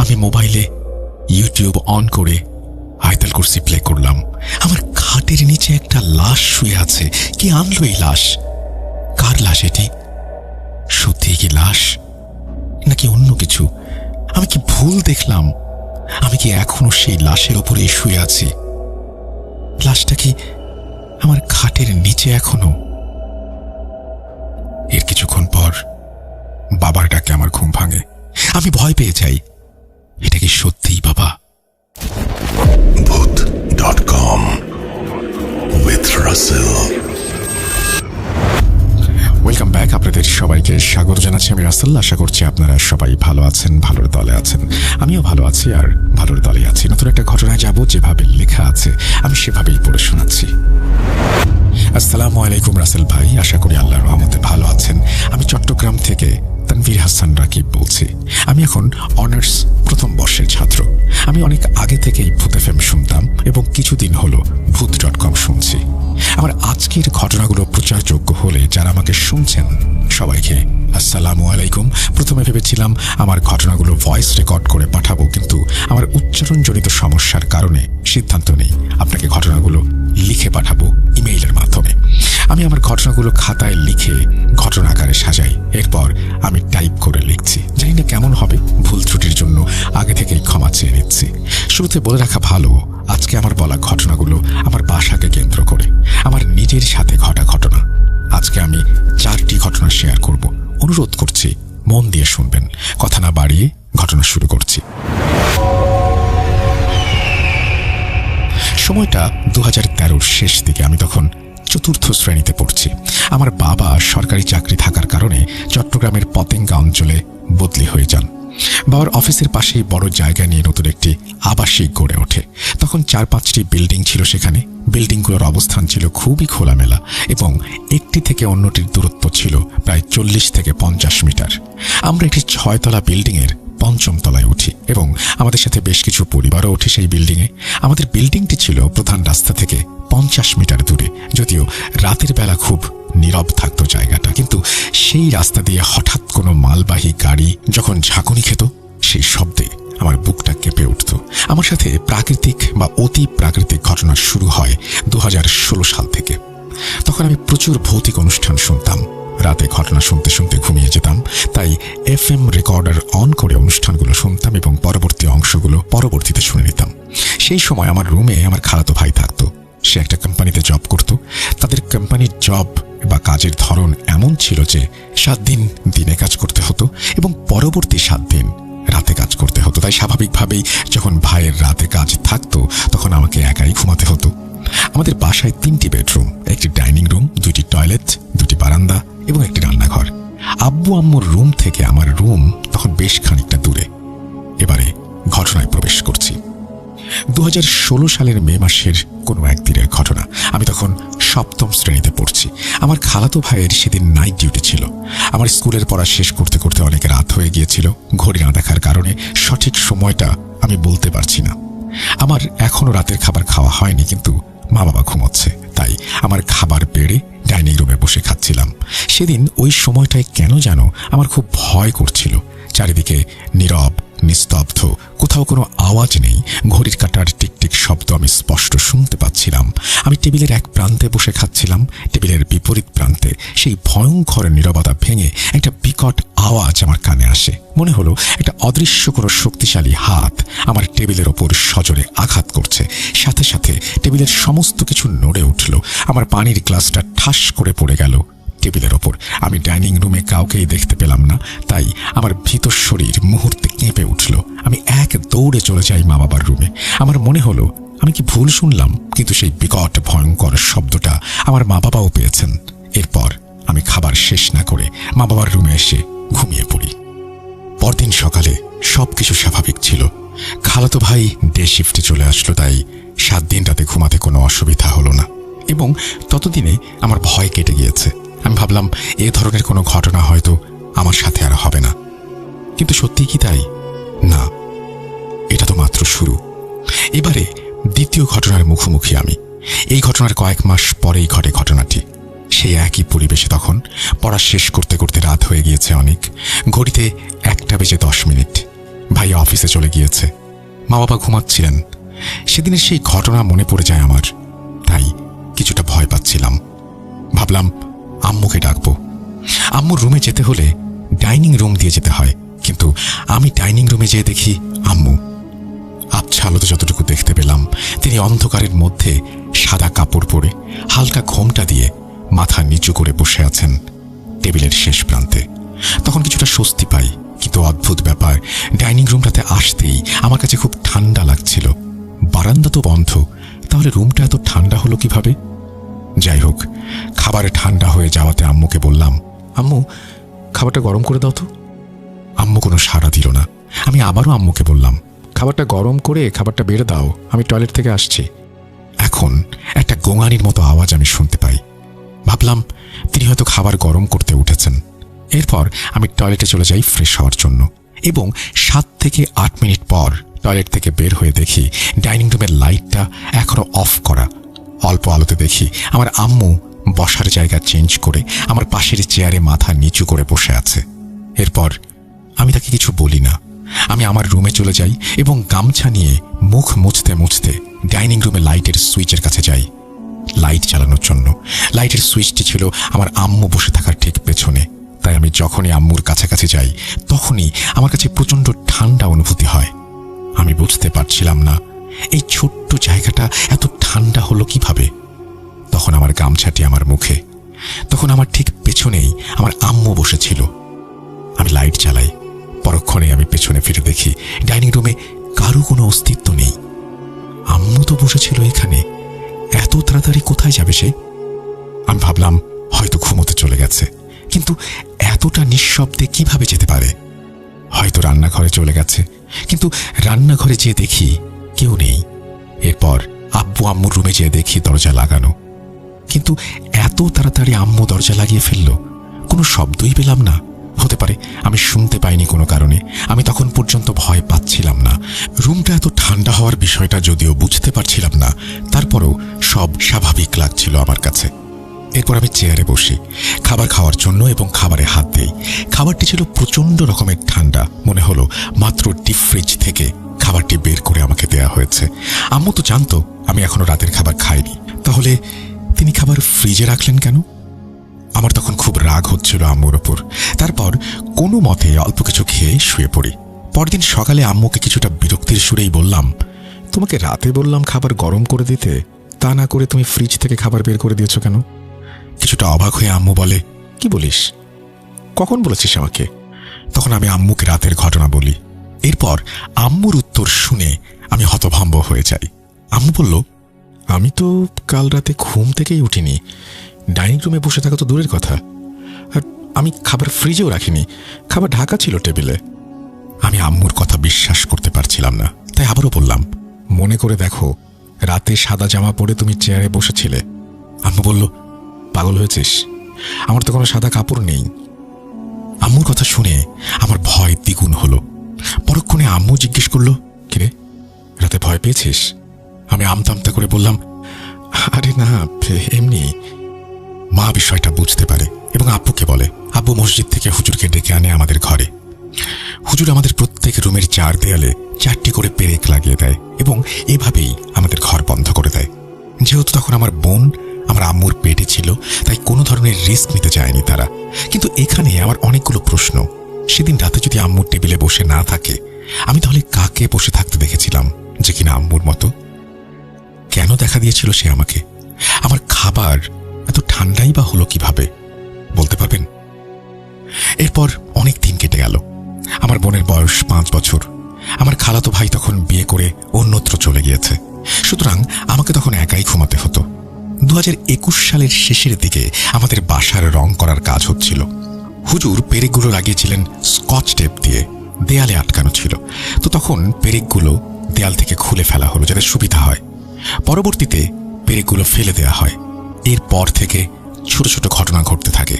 আমি মোবাইলে YouTube on করে আয়াতুল কুরসি প্লে করলাম। আমার খাটের নিচে একটা লাশ শুয়ে আছে। কি আনলো এই লাশ? কার লাশ এটি? সত্যি কি লাশ নাকি অন্য কিছু? আমি কি ভুল দেখলাম? আমি কি এখনো সেই লাশের ওপরেই শুয়ে আছি? লাশটা কি আমার খাটের নিচে এখনো? এর কিছুক্ষণ পর বাবার ডাকে আমার ঘুম ভাঙে। আমি ভয় পেয়ে যাই। এটা কি সত্যিই বাবা? Bhoot.com with Russell. Welcome back. আপনাদের সবাইকে স্বাগত জানাচ্ছি। আমি রাসেল। আশা করছি আপনারা সবাই ভালো আছেন, ভালোর দলে আছেন। আমিও ভালো আছি আর ভালোর দলে আছি। নতুন একটা ঘটনায় যাব, যেভাবে লেখা আছে আমি সেভাবেই পড়ে শোনাচ্ছি। আসসালামু আলাইকুম রাসেল ভাই, আশা করি আল্লাহর রহমতে ভালো আছেন। আমি চট্টগ্রাম থেকে তানভীর হাসান রাকিব বলছি। আমি এখন অনার্স প্রথম বর্ষের ছাত্র। আমি অনেক আগে থেকেই ভূত এফএম শুনতাম এবং কিছুদিন হলো Bhoot.com শুনছি। আমার আজকের ঘটনাগুলো প্রচারযোগ্য হলে যারা আমাকে শুনছেন সবাইকে আসসালামু আলাইকুম। প্রথমে ভেবেছিলাম আমার ঘটনাগুলো ভয়েস রেকর্ড করে পাঠাবো, কিন্তু আমার উচ্চারণজনিত সমস্যার কারণে সিদ্ধান্ত নেই আপনাকে ঘটনাগুলো লিখে পাঠাবো ইমেইলের মাধ্যমে। আমি আমার ঘটনাগুলো খাতায় লিখে ঘটনা আকারে সাজাই, এরপর আমি টাইপ করে লিখছি। জানি না কেমন হবে, ভুল ত্রুটির জন্য আগে থেকেই ক্ষমা চেয়ে নিচ্ছি। শুরুতে বলে রাখা ভালো, আজকে আমার বলা ঘটনাগুলো আমার বাসাকে কেন্দ্র করে, আমার নিজের সাথে ঘটা ঘটনা। আজকে আমি 4টি ঘটনা শেয়ার করব। অনুরোধ করছি মন দিয়ে শুনবেন। কথা না বাড়িয়ে ঘটনা শুরু করছি। সময়টা 2013-র শেষ দিকে। আমি তখন 4র্থ শ্রেণীতে পড়ছি। আমার বাবা সরকারি চাকরি থাকার কারণে চট্টগ্রামের পতেঙ্গা অঞ্চলে বদলি হয়ে যান। বাবার অফিসের পাশেই বড় জায়গা নিয়ে নতুন একটি আবাসিক গড়ে ওঠে। তখন 4-5টি বিল্ডিং ছিল সেখানে। বিল্ডিংগুলোর অবস্থান ছিল খুবই খোলামেলা এবং একটি থেকে অন্যটির দূরত্ব ছিল প্রায় 40 থেকে 50 মিটার। আমরা একটি 6তলা বিল্ডিংয়ের 5ম তলায় উঠি এবং আমাদের সাথে বেশ কিছু পরিবারও ওঠে সেই বিল্ডিংয়ে। আমাদের বিল্ডিংটি ছিল প্রধান রাস্তা থেকে 50 মিটার দূরে। যদিও রাতের বেলা খুব নীরব থাকতো জায়গাটা, কিন্তু সেই রাস্তা দিয়ে হঠাৎ কোনো মালবাহী গাড়ি যখন ঝাঁকুনি খেত, সেই শব্দে আমার বুকটা কেঁপে উঠত। আমার সাথে প্রাকৃতিক বা অতি প্রাকৃতিক ঘটনা শুরু হয় 2016 সাল থেকে। তখন আমি প্রচুর ভৌতিক অনুষ্ঠান শুনতাম। রাতে ঘটনা শুনতে শুনতে ঘুমিয়ে যেতাম, তাই FM রেকর্ডার অন করে অনুষ্ঠানগুলো শুনতাম এবং পরবর্তী অংশগুলো পরবর্তীতে শুনে নিতাম। সেই সময় আমার রুমে আমার খালাতো ভাই থাকতো। সে একটা কোম্পানিতে জব করত। তাদের কোম্পানির জব বা কাজের ধরন এমন ছিল যে 7 দিন দিনে কাজ করতে হতো এবং পরবর্তী 7 দিন রাতে কাজ করতে হতো। তাই স্বাভাবিকভাবেই যখন ভাইয়ের রাতে কাজ থাকতো তখন আমাকে একাই ঘুমাতে হতো। আমাদের বাসায় 3টি বেডরুম, একটি ডাইনিং রুম, 2টি টয়লেট, 2টি বারান্দা এবং একটি রান্নাঘর। আব্বু আম্মুর রুম থেকে আমার রুম তখন বেশ খানিকটা দূরে। এবারে ঘটনায় প্রবেশ করছি। 2016 সালের মে মাসের কোনো একদিনের ঘটনা। আমি তখন 7ম শ্রেণীতে পড়ছি। আমার খালাতো ভাইয়ের সেদিন নাইট ডিউটি ছিল। আমার স্কুলের পড়া শেষ করতে করতে অনেক রাত হয়ে গিয়েছিল। ঘড়ি না দেখার কারণে সঠিক সময়টা আমি বলতে পারছি না। আমার এখনো রাতের খাবার খাওয়া হয়নি, কিন্তু মা বাবা ঘুমোচ্ছে, তাই আমার খাবার বেড়ে ডাইনিং রুমে বসে খাচ্ছিলাম। সেদিন ওই সময়টায় কেন যেন আমার খুব ভয় করছিল। চারিদিকে নীরব, নিস্তব্ধ, কোথাও কোনো আওয়াজ নেই। ঘড়ির কাঁটার টিকটিক শব্দ আমি স্পষ্ট শুনতে পাচ্ছিলাম। আমি টেবিলের এক প্রান্তে বসে খাচ্ছিলাম। টেবিলের বিপরীত প্রান্তে সেই ভয়ঙ্কর নীরবতা ভেঙে একটা বিকট আওয়াজ আমার কানে আসে। মনে হলো একটা অদৃশ্য কোনো শক্তিশালী হাত আমার টেবিলের ওপর সজোরে আঘাত করছে। সাথে সাথে টেবিলের সমস্ত কিছু নড়ে উঠল। আমার পানির গ্লাসটা ঠাস করে পড়ে গেল টেবিলের ওপর। আমি ডাইনিং রুমে কাউকেই দেখতে পেলাম না, তাই আমার ভীত শরীর মুহূর্তে কেঁপে উঠল। আমি এক দৌড়ে চলে যাই মা বাবার রুমে। আমার মনে হলো আমি কি ভুল শুনলাম, কিন্তু সেই বিকট ভয়ঙ্কর শব্দটা আমার মা বাবাও পেয়েছেন। এরপর আমি খাবার শেষ না করে মা বাবার রুমে এসে ঘুমিয়ে পড়ি। পরদিন সকালে সবকিছু স্বাভাবিক ছিল। খালাতো ভাই ডে শিফটে চলে আসলো, তাই 7 দিন রাতে ঘুমাতে কোনো অসুবিধা হলো না এবং ততদিনে আমার ভয় কেটে গিয়েছে। আমি ভাবলাম এ ধরনের কোনো ঘটনা হয়তো আমার সাথে আর হবে না, কিন্তু সত্যি কি তাই? না, এটা তো মাত্র শুরু। এবারে দ্বিতীয় ঘটনার মুখোমুখি আমি। এই ঘটনার কয়েক মাস পরেই ঘটে ঘটনাটি। সেই একই পরিবেশে তখন পড়া শেষ করতে করতে রাত হয়ে গিয়েছে অনেক। ঘড়িতে 1টা বেজে 10 মিনিট। ভাই অফিসে চলে গিয়েছে, মা বাবা ঘুমাচ্ছিলেন। সেদিনের সেই ঘটনা মনে পড়ে যায় আমার, তাই কিছুটা ভয় পাচ্ছিলাম। ভাবলাম আম্মুকে ডাকবো। আম্মুর রুমে যেতে হলে ডাইনিং রুম দিয়ে যেতে হয়, কিন্তু আমি ডাইনিং রুমে যেয়ে দেখি আম্মু। আবছা আলোতে যতটুকু দেখতে পেলাম, তিনি অন্ধকারের মধ্যে সাদা কাপড় পরে হালকা ঘোমটা দিয়ে মাথা নিচু করে বসে আছেন টেবিলের শেষ প্রান্তে। তখন কিছুটা স্বস্তি পাই, কিন্তু অদ্ভুত ব্যাপার, ডাইনিং রুমটাতে আসতেই আমার কাছে খুব ঠান্ডা লাগছিল। বারান্দা তো বন্ধ, তাহলে রুমটা এত ঠান্ডা হলো কিভাবে? যাই হোক, খাবারে ঠান্ডা হয়ে যাওয়াতে আম্মুকে বললাম, আম্মু খাবারটা গরম করে দাও তো। আম্মু কোনো সাড়া দিল না। আমি আবারও আম্মুকে বললাম, খাবারটা গরম করে খাবারটা বেড়ে দাও, আমি টয়লেট থেকে আসছি। এখন একটা গোঙানির মতো আওয়াজ আমি শুনতে পাই। ভাবলাম তিনি হয়তো খাবার গরম করতে উঠেছেন। এরপর আমি টয়লেটে চলে যাই ফ্রেশ হওয়ার জন্য, এবং 7 থেকে 8 মিনিট পর টয়লেট থেকে বের হয়ে দেখি ডাইনিং রুমের লাইটটা এখনো অফ করা। অল্প আলোতে দেখি আমার আম্মু বসার জায়গা চেঞ্জ করে আমার পাশের চেয়ারে মাথা নিচু করে বসে আছে। এরপর আমি তাকে কিছু বলি না। আমি আমার রুমে চলে যাই এবং গামছা নিয়ে মুখ মুছতে মুছতে ডাইনিং রুমে লাইটের সুইচের কাছে যাই লাইট চালানোর জন্য। লাইটের সুইচটি ছিল আমার আম্মু বসে থাকার ঠিক পেছনে, তাই আমি যখনই আম্মুর কাছাকাছি যাই তখনই আমার কাছে প্রচণ্ড ঠান্ডা অনুভূতি হয়। আমি বুঝতে পারছিলাম না এই ছোট্ট জায়গাটা এত ঠান্ডা হলো কিভাবে। তখন আমার গামছাটি আমার মুখে, তখন আমার ঠিক পেছনেই আমার আম্মু বসেছিল। আমি লাইট চালাই। পরক্ষণে আমি পেছনে ফিরে দেখি ডাইনিং রুমে কারো কোনো অস্তিত্ব নেই। আম্মু তো বসেছিল এখানে, এত তাড়াতাড়ি কোথায় যাবে সে? আমি ভাবলাম হয়তো ঘুমোতে চলে গেছে, কিন্তু এতটা নিঃশব্দে কিভাবে যেতে পারে? হয়তো রান্নাঘরে চলে গেছে, কিন্তু রান্নাঘরে যেয়ে দেখি কেউ নেই। এরপর আব্বু আম্মুর রুমে যেয়ে দেখি দরজা লাগানো, কিন্তু এত তাড়াতাড়ি আম্মু দরজা লাগিয়ে ফেলল, কোনো শব্দই পেলাম না। হতে পারে আমি শুনতে পাইনি কোনো কারণে। আমি তখন পর্যন্ত ভয় পাচ্ছিলাম না। রুমটা এত ঠান্ডা হওয়ার বিষয়টা যদিও বুঝতে পারছিলাম না, তারপরেও সব স্বাভাবিক লাগছিল আমার কাছে। এরপর আমি চেয়ারে বসি খাবার খাওয়ার জন্য এবং খাবারে হাত দেই। খাবারটি ছিল প্রচণ্ড রকমের ঠান্ডা, মনে হলো মাত্র ডিপ ফ্রিজ থেকে খাবারটি বের করে আমাকে দেয়া হয়েছে। আম্মু তো জানতো আমি এখনো রাতের খাবার খাইনি, তাহলে তিনি খাবার ফ্রিজে রাখলেন কেন? আমার তখন খুব রাগ হচ্ছিল আম্মুর ওপর। তারপর কোনো মতে অল্প কিছু খেয়ে শুয়ে পড়ি। পরদিন সকালে আম্মুকে কিছুটা বিরক্তির সুরেই বললাম, তোমাকে রাতে বললাম খাবার গরম করে দিতে, তা না করে তুমি ফ্রিজ থেকে খাবার বের করে দিয়েছো কেন? কিছুটা অবাক হয়ে আম্মু বলে, কি বলিস? কখন বলেছিস আমাকে? তখন আমি আম্মুকে রাতের ঘটনা বলি। এরপর আম্মুর উত্তর শুনে আমি হতভম্ব হয়ে যাই। আম্মু বলল, আমি তো কাল রাতে ঘুম থেকেই উঠিনি, ডাইনিং রুমে বসে থাকা তো দূরের কথা, আর আমি খাবার ফ্রিজেও রাখিনি, খাবার ঢাকা ছিল টেবিলে। আমি আম্মুর কথা বিশ্বাস করতে পারছিলাম না, তাই আবারও বললাম, মনে করে দেখো রাতে সাদা জামা পরে তুমি চেয়ারে বসেছিলে। আম্মু বলল, পাগল হয়েছিস? আমার তো কোনো সাদা কাপড় নেই। আম্মুর কথা শুনে আমার ভয় দ্বিগুণ হলো। পরক্ষণে আম্মু জিজ্ঞেস করলো, কিরে রাতে ভয় পেয়েছিস? আমি আমতামতা করে বললাম, আরে না, এমনি। মা বিষয়টা বুঝতে পারে এবং আব্বুকে বলে। আব্বু মসজিদ থেকে হুজুরকে ডেকে আনে আমাদের ঘরে। হুজুর আমাদের প্রত্যেক রুমের 4 দেয়ালে 4টি করে পেরেক লাগিয়ে দেয় এবং এভাবেই আমাদের ঘর বন্ধ করে দেয়। যেহেতু তখন আমার বোন আমার আম্মুর পেটে ছিল, তাই কোনো ধরনের রিস্ক নিতে চায়নি তারা। কিন্তু এখানে আমার অনেকগুলো প্রশ্ন। সেদিন রাতে যদি আম্মুর টেবিলে বসে না থাকে, আমি তাহলে কাকে বসে থাকতে দেখেছিলাম যে কিনা আম্মুর মতো? কেন দেখা দিয়েছিল সে আমাকে? আমার খাবার এত ঠান্ডাই বা হলো কিভাবে, বলতে পারবেন? এরপর অনেক দিন কেটে গেল। আমার বোনের বয়স 5 বছর। আমার খালাতো ভাই তখন বিয়ে করে অন্যত্র চলে গিয়েছে, সুতরাং আমাকে তখন একাই ঘুমাতে হতো। 2021 সালের শেষের দিকে আমাদের বাসার রং করার কাজ হচ্ছিল। হুজুর পেরেকগুলো লাগিয়েছিলেন স্কচ টেপ দিয়ে, দেয়ালে আটকানো ছিল। তো তখন পেরেকগুলো দেয়াল থেকে খুলে ফেলা হলো যাতে সুবিধা হয়। পরবর্তীতে পেরেকগুলো ফেলে দেয়া হয়। এরপর থেকে ছোট ছোট ঘটনা ঘটতে থাকে,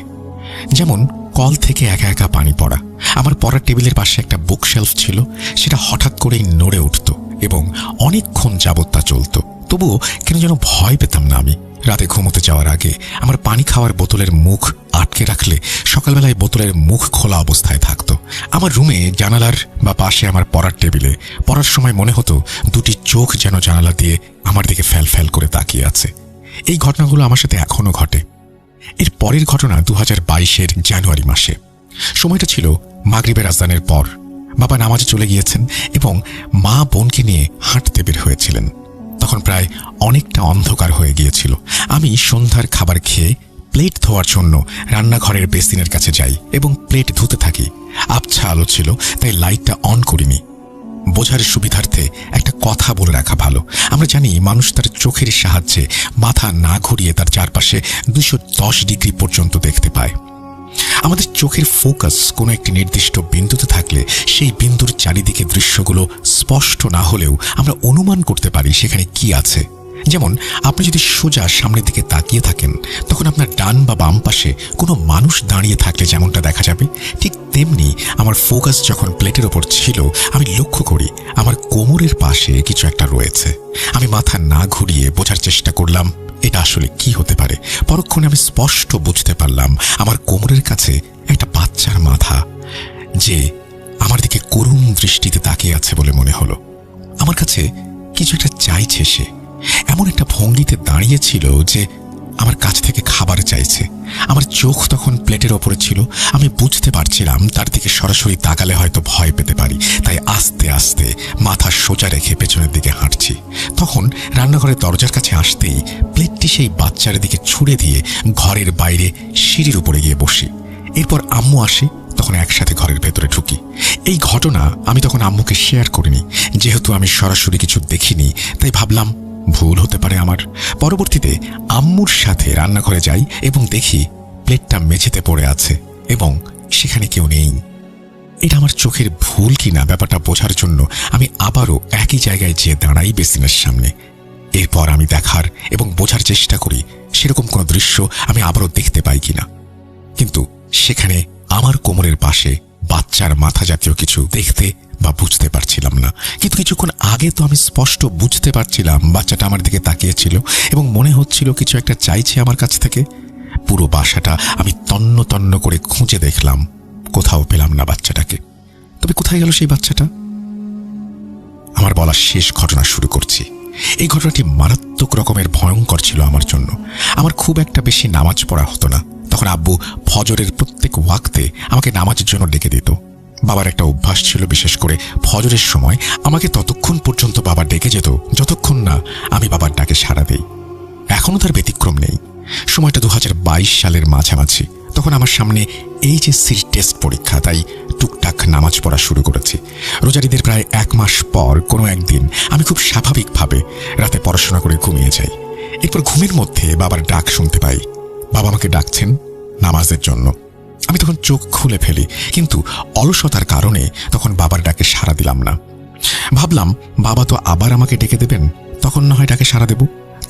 যেমন কল থেকে একা একা পানি পড়া। আমার পড়ার টেবিলের পাশে একটা বুকশেলফ ছিল, সেটা হঠাৎ করেই নড়ে উঠত এবং অনেকক্ষণ যাবৎ তা চলত। তবুও কেন যেন ভয় পেতাম না আমি। রাতে ঘুমোতে যাওয়ার আগে আমার পানি খাওয়ার বোতলের মুখ আটকে আটকে রাখলে সকালবেলায় বোতলের মুখ খোলা অবস্থায় থাকতো। আমার রুমে জানালার বা পাশে আমার পড়ার টেবিলে পড়ার সময় মনে হতো দুটি চোখ যেন জানালা দিয়ে আমার দিকে ফ্যাল ফ্যাল করে তাকিয়ে আছে। এই ঘটনাগুলো আমার সাথে এখনো ঘটে। এর পরের ঘটনা 2022-এর জানুয়ারি মাসে। সময়টা ছিল মাগরিবের আজানের পর। বাবা নামাজে চলে গিয়েছেন এবং মা বোনকে নিয়ে হাঁটতে বের হয়েছিলেন। তখন প্রায় অনেকটা অন্ধকার হয়ে গিয়েছিল। আমি সন্ধ্যার খাবার খেয়ে প্লেট ধোয়ার জন্য রান্নাঘরের বেসিনের কাছে যাই এবং প্লেট ধুতে থাকি। আবছা আলো ছিল, তাই লাইটটা অন করিনি। বোঝার সুবিধার্থে একটা কথা বলে রাখা ভালো। আমরা জানি মানুষ তার চোখের সাহায্যে মাথা না ঘুরিয়ে তার চারপাশে 210 ডিগ্রি পর্যন্ত দেখতে পায়। আমাদের চোখের ফোকাস কোনো একটি নির্দিষ্ট বিন্দুতে থাকলে সেই বিন্দুর চারিদিকে দৃশ্যগুলো স্পষ্ট না হলেও আমরা অনুমান করতে পারি সেখানে কি আছে। যেমন আপনি যদি সোজা সামনের দিকে তাকিয়ে থাকেন, তখন আপনার ডান বা বাম পাশে কোনো মানুষ দাঁড়িয়ে থাকলে যেমনটা দেখা যাবে, ঠিক তেমনি আমার ফোকাস যখন প্লেটের ওপর ছিল, আমি লক্ষ্য করি আমার কোমরের পাশে কিছু একটা রয়েছে। আমি মাথা না ঘুরিয়ে বোঝার চেষ্টা করলাম এটা আসলে কি হতে পারে। পরক্ষণে আমি স্পষ্ট বুঝতে পারলাম আমার কোমরের কাছে একটা বাচ্চার মাথা, যে আমার দিকে করুণ দৃষ্টিতে তাকিয়ে আছে বলে মনে হলো। আমার কাছে কিছু একটা চাইছে। সে এমন একটা ভঙ্গিতে দাঁড়িয়েছিল যে আমার কাছ থেকে খাবার চাইছে। আমার চোখ তখন প্লেটের ওপরে ছিল। আমি বুঝতে পারছিলাম তার দিকে সরাসরি তাকালে হয়তো ভয় পেতে পারি, তাই আস্তে আস্তে মাথা সোজা রেখে পেছনের দিকে হাঁটছি। তখন রান্নাঘরের দরজার কাছে আসতেই প্লেটটি সেই বাচ্চার দিকে ছুড়ে দিয়ে ঘরের বাইরে সিঁড়ির উপরে গিয়ে বসি। এরপর আম্মু আসে, তখন একসাথে ঘরের ভেতরে ঢুকি। এই ঘটনা আমি তখন আম্মুকে শেয়ার করিনি, যেহেতু আমি সরাসরি কিছু দেখিনি, তাই ভাবলাম ভুল হতে পারে আমার। পরবর্তীতে আম্মুর সাথে রান্নাঘরে যাই এবং দেখি প্লেটটা মেঝেতে পড়ে আছে এবং সেখানে কেউ নেই। এটা আমার চোখের ভুল কিনা ব্যাপারটা বোঝার জন্য আমি আবারও একই জায়গায় যেয়ে দাঁড়াই বেসিনের সামনে। এরপর আমি দেখার এবং বোঝার চেষ্টা করি সেরকম কোনো দৃশ্য আমি আবারও দেখতে পাই কিনা। কিন্তু সেখানে আমার কোমরের পাশে বাচ্চার মাথা জাতীয় কিছু দেখতে বা বুঝতে পারছিলাম না। কিন্তু কিছুক্ষণ আগে তো আমি স্পষ্ট বুঝতে পারছিলাম বাচ্চাটা আমার দিকে তাকিয়েছিল এবং মনে হচ্ছিল কিছু একটা চাইছে আমার কাছ থেকে। পুরো বাসাটা আমি তন্ন তন্ন করে খুঁজে দেখলাম, কোথাও পেলাম না বাচ্চাটাকে। তবে কোথায় গেল সেই বাচ্চাটা? আমার বলা শেষ ঘটনা শুরু করছি। এই ঘটনাটি মারাত্মক রকমের ভয়ঙ্কর ছিল আমার জন্য। আমার খুব একটা বেশি নামাজ পড়া হতো না। তখন আব্বু ফজরের প্রত্যেক ওয়াক্তে আমাকে নামাজের জন্য ডেকে দিত। বাবার একটা অভ্যাস ছিল, বিশেষ করে ফজরের সময় আমাকে ততক্ষণ পর্যন্ত বাবা ডেকে যেত যতক্ষণ না আমি বাবার ডাকে সাড়া দেই। এখনো তার ব্যতিক্রম নেই। সময়টা 2022 সালের মাঝামাঝি। তখন আমার সামনে এইচএসসির টেস্ট পরীক্ষা, তাই টুকটাক নামাজ পড়া শুরু করেছি। রোজারিদের প্রায় 1 মাস পর কোনো একদিন আমি খুব স্বাভাবিকভাবে রাতে পড়াশোনা করে ঘুমিয়ে যাই। এরপর ঘুমের মধ্যে বাবার ডাক শুনতে পাই। বাবা আমাকে ডাকছেন নামাজের জন্য। আমি তখন চোখ খুলে ফেলি, কিন্তু অলসতার কারণে তখন বাবার ডাকে সাড়া দিলাম না। ভাবলাম বাবা তো আবার আমাকে ডেকে দেবেন, তখন না হয় ডাকে সাড়া দেব।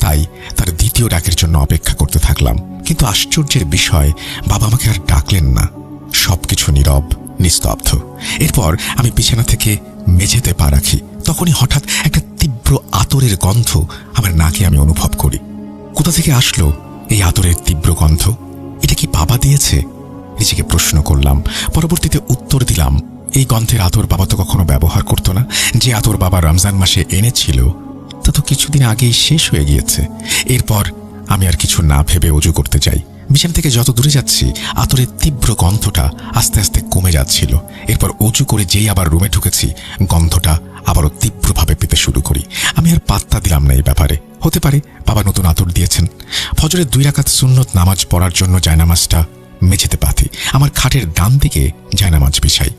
তাই তার দ্বিতীয় ডাকের জন্য অপেক্ষা করতে থাকলাম। কিন্তু আশ্চর্যের বিষয়, বাবা আমাকে আর ডাকলেন না। সবকিছু নীরব, নিস্তব্ধ। এরপর আমি বিছানা থেকে মেঝেতে পা রাখি। তখনই হঠাৎ একটা তীব্র আতরের গন্ধ আমার নাকে আমি অনুভব করি। কোথা থেকে আসলো এই আতরের তীব্র গন্ধ? এটা কি বাবা দিয়েছে? নিজেকে প্রশ্ন করলাম। পরবর্তীতে উত্তর দিলাম, এই গন্ধের আতর বাবা তো কখনো ব্যবহার করতো না। যে আতর বাবা রমজান মাসে এনেছিল তা তো কিছুদিন আগেই শেষ হয়ে গিয়েছে। এরপর আমি আর কিছু না ভেবে অজু করতে যাই। বিছানা থেকে যত দূরে যাচ্ছি আতরের তীব্র গন্ধটা আস্তে আস্তে কমে যাচ্ছিল। এরপর অজু করে যেই আবার রুমে ঢুকেছি, গন্ধটা আবারও তীব্রভাবে পেতে শুরু করি। আমি আর পাত্তা দিলাম না এই ব্যাপারে। হতে পারে বাবা নতুন আতর দিয়েছেন। ফজরের 2 রাকাত সুন্নত নামাজ পড়ার জন্য জায়নামাজটা মেঝেতে পাতি। আমার খাটের ডান দিকে জায়নামাজ বিছাই।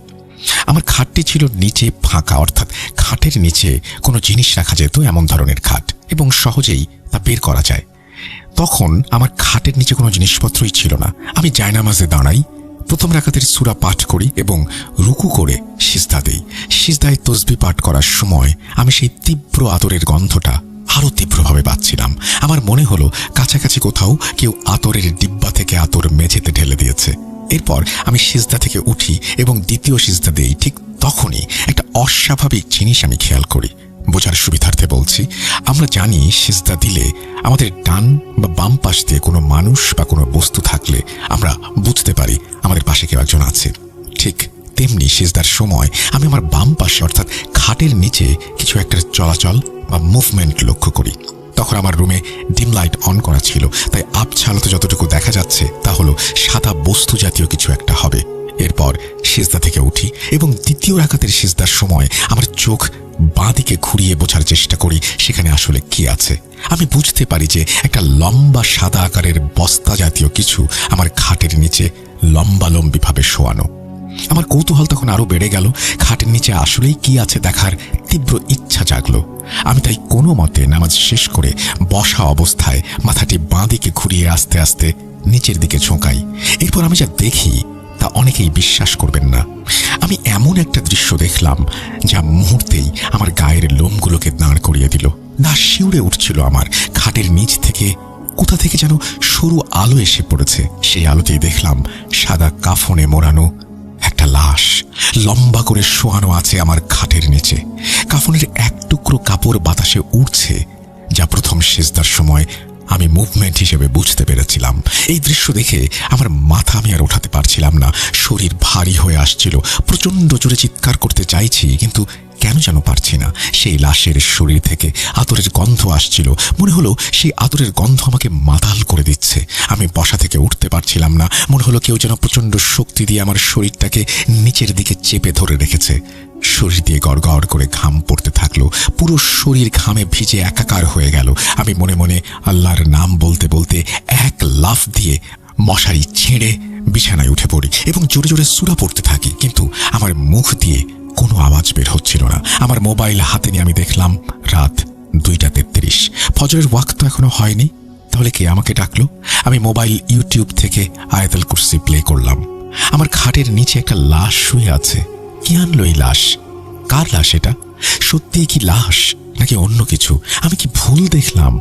আমার খাটটি ছিল নিচে ফাঁকা, অর্থাৎ খাটের নিচে কোনো জিনিস রাখা যেত এমন ধরনের খাট, এবং সহজেই তা বের করা যায়। তখন আমার খাটের নিচে কোনো জিনিসপত্রই ছিল না। আমি জায়নামাজে দাঁড়াই, প্রথম রাকাতের সূরা পাঠ করি এবং রুকু করে সিজদা দেই। সিজদায় তাসবিহ পাঠ করার সময় আমি সেই তীব্র আতরের গন্ধটা আরো তীব্রভাবে পাচ্ছিলাম। আমার মনে হলো কাছাকাছি কোথাও কেউ আতরের ডিব্বা থেকে আতর মেঝেতে ঢেলে দিয়েছে। এরপর আমি সিজদা থেকে উঠি এবং দ্বিতীয় সিজদা দেই। ঠিক তখনই একটা অস্বাভাবিক জিনিস আমি খেয়াল করি। বোঝার সুবিধার্থে বলছি, আমরা জানি সিজদা দিলে আমাদের ডান বা বাম পাশ দিয়ে কোনো মানুষ বা কোনো বস্তু থাকলে আমরা বুঝতে বুঝতে পারি আমাদের পাশে কেউ একজন আছে। ঠিক তেমনি সিজদার সময় আমি আমার বাম পাশে অর্থাৎ খাটের নিচে কিছু একটা চলাচল বা মুভমেন্ট লক্ষ্য করি। তখন আমার রুমে ডিম লাইট অন করা ছিল, তাই আবছা আলোতে যতটুকু দেখা যাচ্ছে তা হলো সাদা বস্তু জাতীয় কিছু একটা হবে। এরপর সিজদা থেকে উঠি এবং দ্বিতীয় রাকাতের সিজদার সময় আমার চোখ বাঁদিকে ঘুরিয়ে বোঝার চেষ্টা করি সেখানে আসলে কি আছে। আমি বুঝতে পারি যে একটা লম্বা সাদা আকারের বস্তা জাতীয় কিছু আমার খাটের নিচে লম্বালম্বিভাবে শোয়ানো। আমার কৌতূহল তখন আরো বেড়ে গেল। খাটের নিচে আসলেই কি আছে দেখার তীব্র ইচ্ছা জাগলো। আমি তাই কোনো মতে নামাজ শেষ করে বসা অবস্থায় মাথাটি বাঁদিকে ঘুরিয়ে আস্তে আস্তে নিচের দিকে ঝোঁকাই। এরপর আমি যা দেখি তা অনেকেই বিশ্বাস করবেন না। আমি এমন একটা দৃশ্য দেখলাম যা মুহূর্তেই আমার গায়ের লোমগুলোকে দাঁড় করিয়ে দিল। না শিউরে উঠছিল আমার। খাটের নিচ থেকে কোথা থেকে যেন সরু আলো এসে পড়েছে। সেই আলোতেই দেখলাম সাদা কাফনে মোড়ানো একটা লাশ লম্বা করে শোয়ানো আছে আমার খাটের নিচে। কাফনের এক টুকরো কাপড় বাতাসে উড়ছে, যা প্রথম সিজদার সময় আমি মুভমেন্ট হিসেবে বুঝতে পেরেছিলাম। এই দৃশ্য দেখে আমার মাথা আমি আর ওঠাতে পারছিলাম না। শরীর ভারী হয়ে আসছিল। প্রচণ্ড জোরে চিৎকার করতে চাইছি, কিন্তু কেন যেন পারছি না। সেই লাশের শরীর থেকে আতরের গন্ধ আসছিল। মনে হলো সেই আতরের গন্ধ আমাকে মাতাল করে দিচ্ছে। আমি বসা থেকে উঠতে পারছিলাম না। মনে হলো কেউ যেন প্রচণ্ড শক্তি দিয়ে আমার শরীরটাকে নিচের দিকে চেপে ধরে রেখেছে। শরীর দিয়ে গড়গড় করে ঘাম পড়তে থাকলো। পুরো শরীর ঘামে ভিজে একাকার হয়ে গেল। আমি মনে মনে আল্লাহর নাম বলতে বলতে এক লাফ দিয়ে মশারি ছেড়ে বিছানায় উঠে পড়ি এবং জোরে জোরে সূরা পড়তে থাকি, কিন্তু আমার মুখ দিয়ে কোনো আওয়াজ বের হচ্ছিল না। আমার মোবাইল হাতে নিয়ে আমি দেখলাম রাত 2:33। ফজরের ওয়াক্ত এখনো হয়নি। তাহলে কে আমাকে ডাকলো? আমি মোবাইল ইউটিউব থেকে আয়াতুল কুরসি প্লে করলাম। আমার খাটের নিচে একটা লাশ শুয়ে আছে। কে আনলো এই লাশ? কার লাশ এটা? সত্যিই কি লাশ নাকি অন্য কিছু? আমি কি ভুল দেখলাম?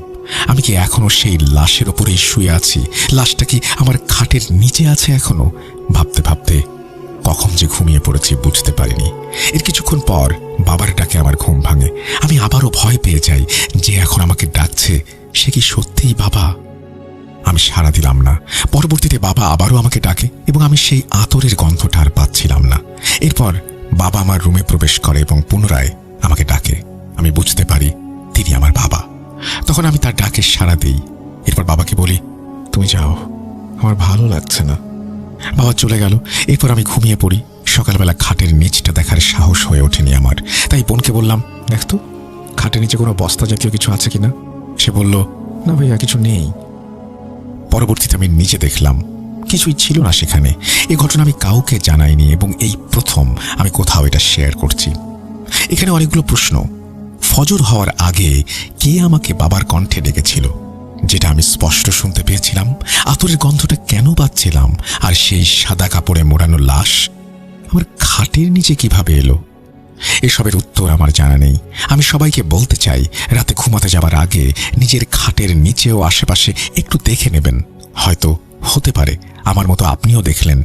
আমি কি এখনো সেই লাশের ওপরেই শুয়ে আছি? লাশটা কি আমার খাটের নিচে আছে এখনো? ভাবতে ভাবতে কখন যে ঘুমিয়ে পড়েছি বুঝতে পারিনি। এর কিছুক্ষণ পর বাবার ডাকে আমার ঘুম ভাঙে। আমি আবারও ভয় পেয়ে যাই যে এখন আমাকে ডাকছে সে কি সত্যিই বাবা? আমি সাড়া দিলাম না। পরবর্তীতে বাবা আবারও আমাকে ডাকে এবং আমি সেই আতরের গন্ধটা আর পাচ্ছিলাম না। এরপর বাবা আমার রুমে প্রবেশ করে এবং পুনরায় আমাকে ডাকে। আমি বুঝতে পারি তিনি আমার বাবা। তখন আমি তার ডাকে সাড়া দিই। এরপর বাবাকে বলি, তুমি যাও, আমার ভালো লাগছে না। বাবা চলে গেল। এরপর আমি ঘুমিয়ে পড়ি। সকালবেলা খাটের নিচটা দেখার সাহস হয়ে ওঠেনি আমার। তাই বোনকে বললাম, দেখতো খাটের নিচে কোনো বস্তা জাতীয় কিছু আছে কিনা। সে বলল, না ভাইয়া কিছু নেই। পরবর্তীতে আমি নিজে দেখলাম কিছুই ছিল না সেখানে। এই ঘটনা আমি কাউকে জানাইনি এবং এই প্রথম আমি কোথাও এটা শেয়ার করছি। এখানে অনেকগুলো প্রশ্ন। ফজর হওয়ার আগে কে আমাকে বাবার কণ্ঠে ডেকেছিল, যেটা আমি স্পষ্ট শুনতে পেয়েছিলাম? আতরের গন্ধটা কেন পাচ্ছিলাম? আর সেই সাদা কাপড়ে মোড়ানো লাশ আমার খাটের নিচে কিভাবে এলো? এসবের উত্তর আমার জানা নেই। আমি সবাইকে বলতে চাই, রাতে ঘুমাতে যাবার আগে নিজের খাটের নিচে ও আশেপাশে একটু দেখে নেবেন। হয়তো হতে পারে আমার মতো আপনিও দেখলেন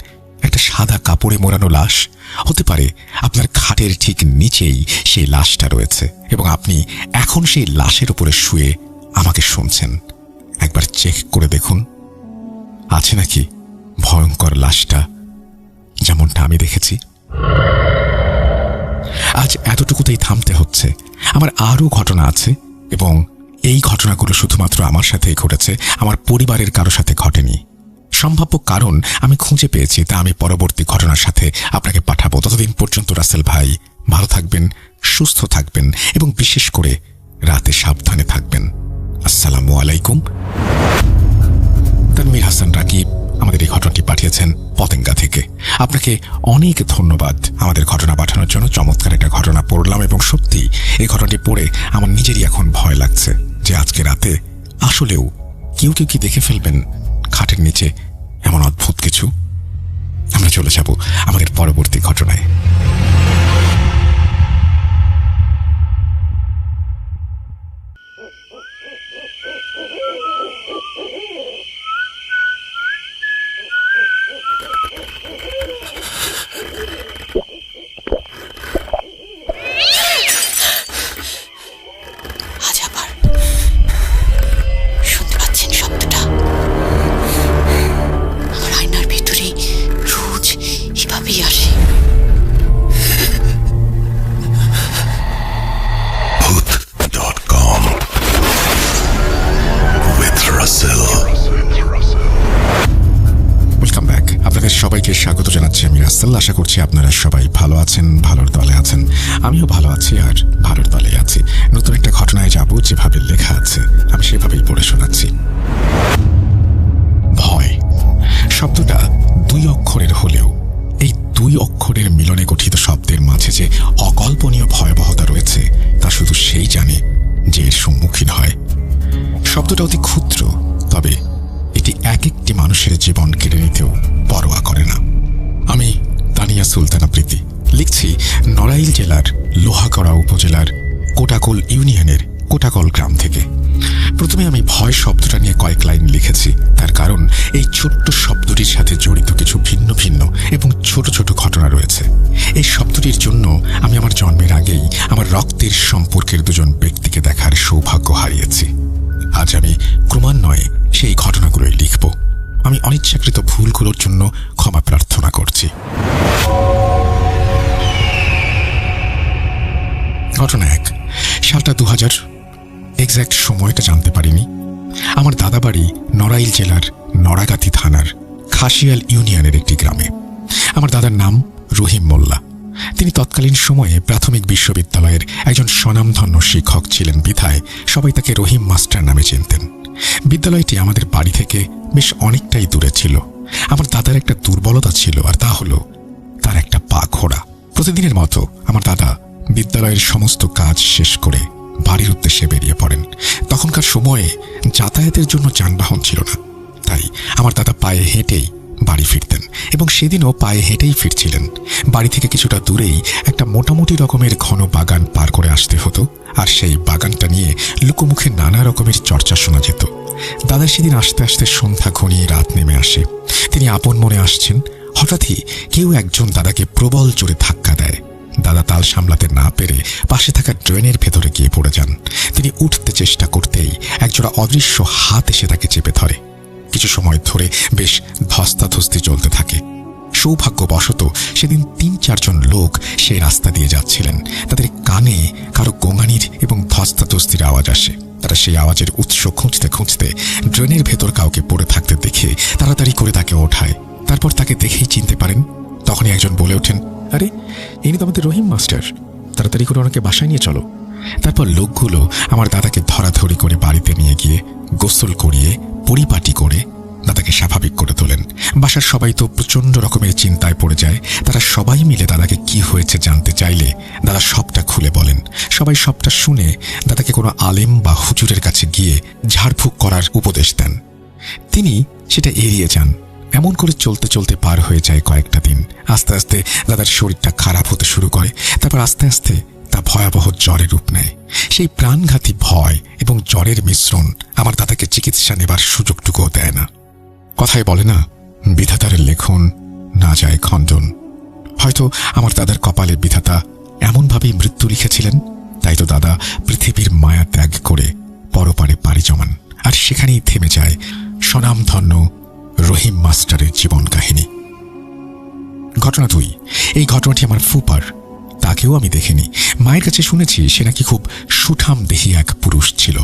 একটা সাদা কাপড়ে মোড়ানো লাশ। হতে পারে আপনার খাটের ঠিক নিচেই সেই লাশটা রয়েছে এবং আপনি এখন সেই লাশের উপরে শুয়ে আমাকে শুনছেন। একবার চেক করে দেখুন আছে নাকি ভয়ঙ্কর লাশটা যেমনটা আমি দেখেছি। আজ এতটুকুতেই থামতে হচ্ছে। আমার আরও ঘটনা আছে এবং এই ঘটনাগুলো শুধুমাত্র আমার সাথেই ঘটেছে, আমার পরিবারের কারো সাথে ঘটেনি। সম্ভাব্য কারণ আমি খুঁজে পেয়েছি, তা আমি পরবর্তী ঘটনার সাথে আপনাকে পাঠাবো। ততদিন পর্যন্ত রাসেল ভাই ভালো থাকবেন, সুস্থ থাকবেন এবং বিশেষ করে রাতে সাবধানে থাকবেন। আসসালামু আলাইকুম। তানভীর হাসান রাকিব আমাদের এই ঘটনাটি পাঠিয়েছেন পতেঙ্গা থেকে। আপনাকে অনেক ধন্যবাদ আমাদের ঘটনা পাঠানোর জন্য। চমৎকার একটা ঘটনা পড়লাম এবং সত্যি এই ঘটনাটি পড়ে আমার নিজেরই এখন ভয় লাগছে যে আজকে রাতে আসলেও কেউ কেউ কি দেখে ফেলবেন খাটের নিচে এমন অদ্ভুত কিছু। আমরা চলে যাব আমাদের পরবর্তী ঘটনায়। আজ আবার শুনতে পাচ্ছেন শব্দটা? সবাইকে স্বাগত জানাচ্ছি আমি রাসেল। আশা করছি আপনারা সবাই ভালো আছেন, ভালোর দলে আছেন। আমিও ভালো আছি আর ভালোর দলে আছি। নতুন একটা ঘটনায় যাব, যেভাবে লেখা আছে আমি সেভাবেই পড়ে শোনাচ্ছি। ভয় শব্দটা 2 অক্ষরের হলেও এই 2 অক্ষরের মিলনে গঠিত শব্দের মাঝে যে অকল্পনীয় ভয়াবহতা রয়েছে তা শুধু সেই জানে যে এর সম্মুখীন হয়। শব্দটা অতি ক্ষুদ্র, তবে এটি এক একটি মানুষের জীবন কেড়ে নিতেও পরোয়া করে না। আমি তানিয়া সুলতানা প্রীতি লিখছি নড়াইল জেলার লোহাগড়া উপজেলার কোটাকল ইউনিয়নের কোটাকল গ্রাম থেকে। প্রথমে আমি ভয় শব্দটা নিয়ে কয়েক লাইন লিখেছি, তার কারণ এই ছোট্ট শব্দটির সাথে জড়িত কিছু ভিন্ন ভিন্ন এবং ছোট ছোট ঘটনা রয়েছে। এই শব্দটির জন্য আমি আমার জন্মের আগেই আমার রক্তের সম্পর্কের 2জন ব্যক্তিকে দেখার সৌভাগ্য হারিয়েছি। আজ আমি ক্রমান্বয়ে সেই ঘটনাগুলোই লিখব। আমি অনিচ্ছাকৃত ভুলগুলোর জন্য ক্ষমা প্রার্থনা করছি। ঘটনা 1। সালটা 2000। এক্স্যাক্ট সময়টা জানতে পারিনি। আমার দাদাবাড়ি নড়াইল জেলার নড়াগাতি থানার খাসিয়াল ইউনিয়নের একটি গ্রামে। আমার দাদার নাম রহিম মোল্লা। তিনি তৎকালীন সময়ে প্রাথমিক বিশ্ববিদ্যালয়ের একজন স্বনামধন্য শিক্ষক ছিলেন বিধায় সবাই তাকে রহিম মাস্টার নামে চিনতেন। বিদ্যালয়টি আমাদের বাড়ি থেকে বেশ অনেকটাই দূরে ছিল। আমার দাদার একটা দুর্বলতা ছিল, আর তা হলো তার একটা পা খোড়া। প্রতিদিনের মতো আমার দাদা বিদ্যালয়ের সমস্ত কাজ শেষ করে বাড়ির উদ্দেশ্যে বেরিয়ে পড়েন। তখনকার সময়ে যাতায়াতের জন্য যানবাহন ছিল না, তাই আমার দাদা পায়ে হেঁটেই বাড়ি ফিরতেন এবং সেদিনও পায়ে হেঁটেই ফিরছিলেন। বাড়ি থেকে কিছুটা দূরেই একটা মোটামুটি রকমের ঘন বাগান পার করে আসতে হতো, আর সেই বাগানটা নিয়ে লোকমুখে নানা রকমের চর্চা শোনা যেত। দাদা সেদিন আস্তে আস্তে সন্ধ্যা ঘনিয়ে রাত নেমে আসে। তিনি আপন মনে আসছেন, হঠাৎই কেউ একজন দাদাকে প্রবল জোরে ধাক্কা দেয়। দাদা তাল সামলাতে না পেরে পাশে থাকা ড্রেনের ভেতরে গিয়ে পড়ে যান। তিনি উঠতে চেষ্টা করতেই একজোড়া অদৃশ্য হাত এসে তাকে চেপে ধরে। কিছু সময় ধরে বেশ ধস্তাধস্তি চলতে থাকে। সৌভাগ্যবশত সেদিন 3-4 জন লোক সেই রাস্তা দিয়ে যাচ্ছিলেন। তাদের কানে কারো গোঙানির এবং ধস্তাধস্তির আওয়াজ আসে। তারা সেই আওয়াজের উৎস খুঁজতে খুঁজতে ড্রেনের ভেতর কাউকে পড়ে থাকতে দেখে তাড়াতাড়ি করে তাকে ওঠায়। তারপর তাকে দেখেই চিনতে পারেন। তখনই একজন বলে ওঠেন, আরে ইনি তো আমাদের রহিম মাস্টার, তাড়াতাড়ি করে ওনাকে বাসায় নিয়ে চলো। তারপর লোকগুলো আমার দাদাকে ধরাধরি করে বাড়িতে নিয়ে গিয়ে গোসল করিয়ে পরিপাটি করে দাদাকে স্বাভাবিক করে তোলেন। বাসার সবাই তো প্রচণ্ড রকমের চিন্তায় পড়ে যায়। তারা সবাই মিলে দাদাকে কি হয়েছে জানতে চাইলে দাদা সবটা খুলে বলেন। সবাই সবটা শুনে দাদাকে কোনো আলেম বা হুজুরের কাছে গিয়ে ঝাড়ফুঁক করার উপদেশ দেন। তিনি সেটা এড়িয়ে যান। এমন করে চলতে চলতে পার হয়ে যায় কয়েকটা দিন। আস্তে আস্তে দাদার শরীরটা খারাপ হতে শুরু করে। তারপর আস্তে আস্তে তা ভয়াবহ জ্বরের রূপ নেয়। সেই প্রাণঘাতী ভয় এবং জ্বরের মিশ্রণ আমার দাদাকে চিকিৎসা নেবার সুযোগটুকুও দেয় না। কথায় বলে না, বিধাতার লেখন না যায় খণ্ডন। হয়তো আমার দাদার কপালে বিধাতা এমনভাবেই মৃত্যু লিখেছিলেন, তাই তো দাদা পৃথিবীর মায়া ত্যাগ করে পরপারে পাড়ি জমান। আর সেখানেই থেমে যায় স্বনামধন্য রহিম মাস্টারের জীবন কাহিনী। ঘটনা 2। এই ঘটনাটি আমার ফুপার। তাকেও আমি দেখিনি। মায়ের কাছে শুনেছি সে নাকি খুব সুঠাম দেহি এক পুরুষ ছিল।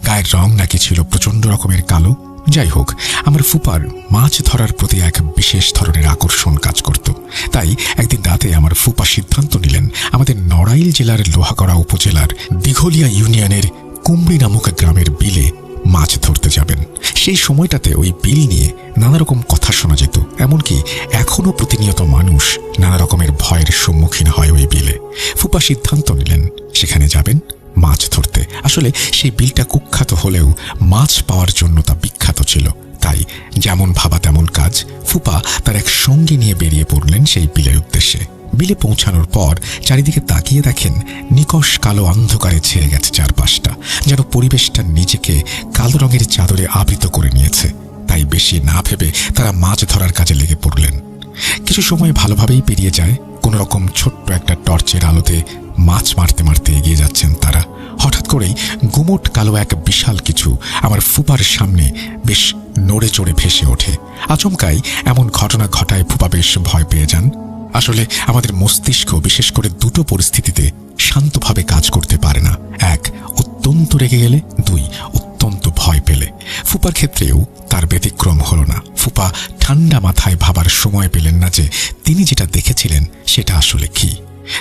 গায়ের রং নাকি ছিল প্রচণ্ড রকমের কালো। যাই হোক, আমার ফুপার মাছ ধরার প্রতি এক বিশেষ ধরনের আকর্ষণ কাজ করত। তাই একদিন রাতে আমার ফুপা সিদ্ধান্ত নিলেন আমাদের নড়াইল জেলার লোহাগড়া উপজেলার দিঘলিয়া ইউনিয়নের কুমড়ি নামক গ্রামের বিলে মাছ ধরতে যাবেন। সেই সময়টাতে ওই বিল নিয়ে নানা রকম কথা শোনা যেত। এমনকি এখনও প্রতিনিয়ত মানুষ নানা রকমের ভয়ের সম্মুখীন হয় ওই বিলে। ফুপা সিদ্ধান্ত নিলেন সেখানে যাবেন মাছ ধরতে। আসলে সেই বিলটা কুখ্যাত হলেও মাছ পাওয়ার জন্য তা বিখ্যাত ছিল। তাই যেমন ভাবা তেমন কাজ, ফুপা তার এক সঙ্গী নিয়ে বেরিয়ে পড়লেন সেই বিলের উদ্দেশ্যে। বিলে পৌঁছানোর পর চারিদিকে তাকিয়ে দেখেন নিকষ কালো অন্ধকারে ছেয়ে গেছে চারপাশটা, যেন পরিবেশটা নিজেকে কালো রঙের চাদরে আবৃত করে নিয়েছে। তাই বেশি না ভেবে তারা মাছ ধরার কাজে লেগে পড়লেন। কিছু সময় ভালোভাবেই পেরিয়ে যায়। কোনো রকম ছোট্ট একটা টর্চের আলোতে মাছ মারতে মারতে এগিয়ে যাচ্ছেন তারা। হঠাৎ করেই গুমোট কালো এক বিশাল কিছু আমার ফুপার সামনে বেশ নড়ে চড়ে ভেসে ওঠে। আচমকাই এমন ঘটনা ঘটায় ফুপা বেশ ভয় পেয়ে যান। আসলে আমাদের মস্তিষ্ক বিশেষ করে 2টো পরিস্থিতিতে শান্তভাবে কাজ করতে পারে না। 1, অত্যন্ত রেগে গেলে, 2, অত্যন্ত অত্যন্ত ভয় পেলে। ফুপার ক্ষেত্রেও তার ব্যতিক্রম হল না। ফুপা ঠান্ডা মাথায় ভাবার সময় পেলেন না যে তিনি যেটা দেখেছিলেন সেটা আসলে কি।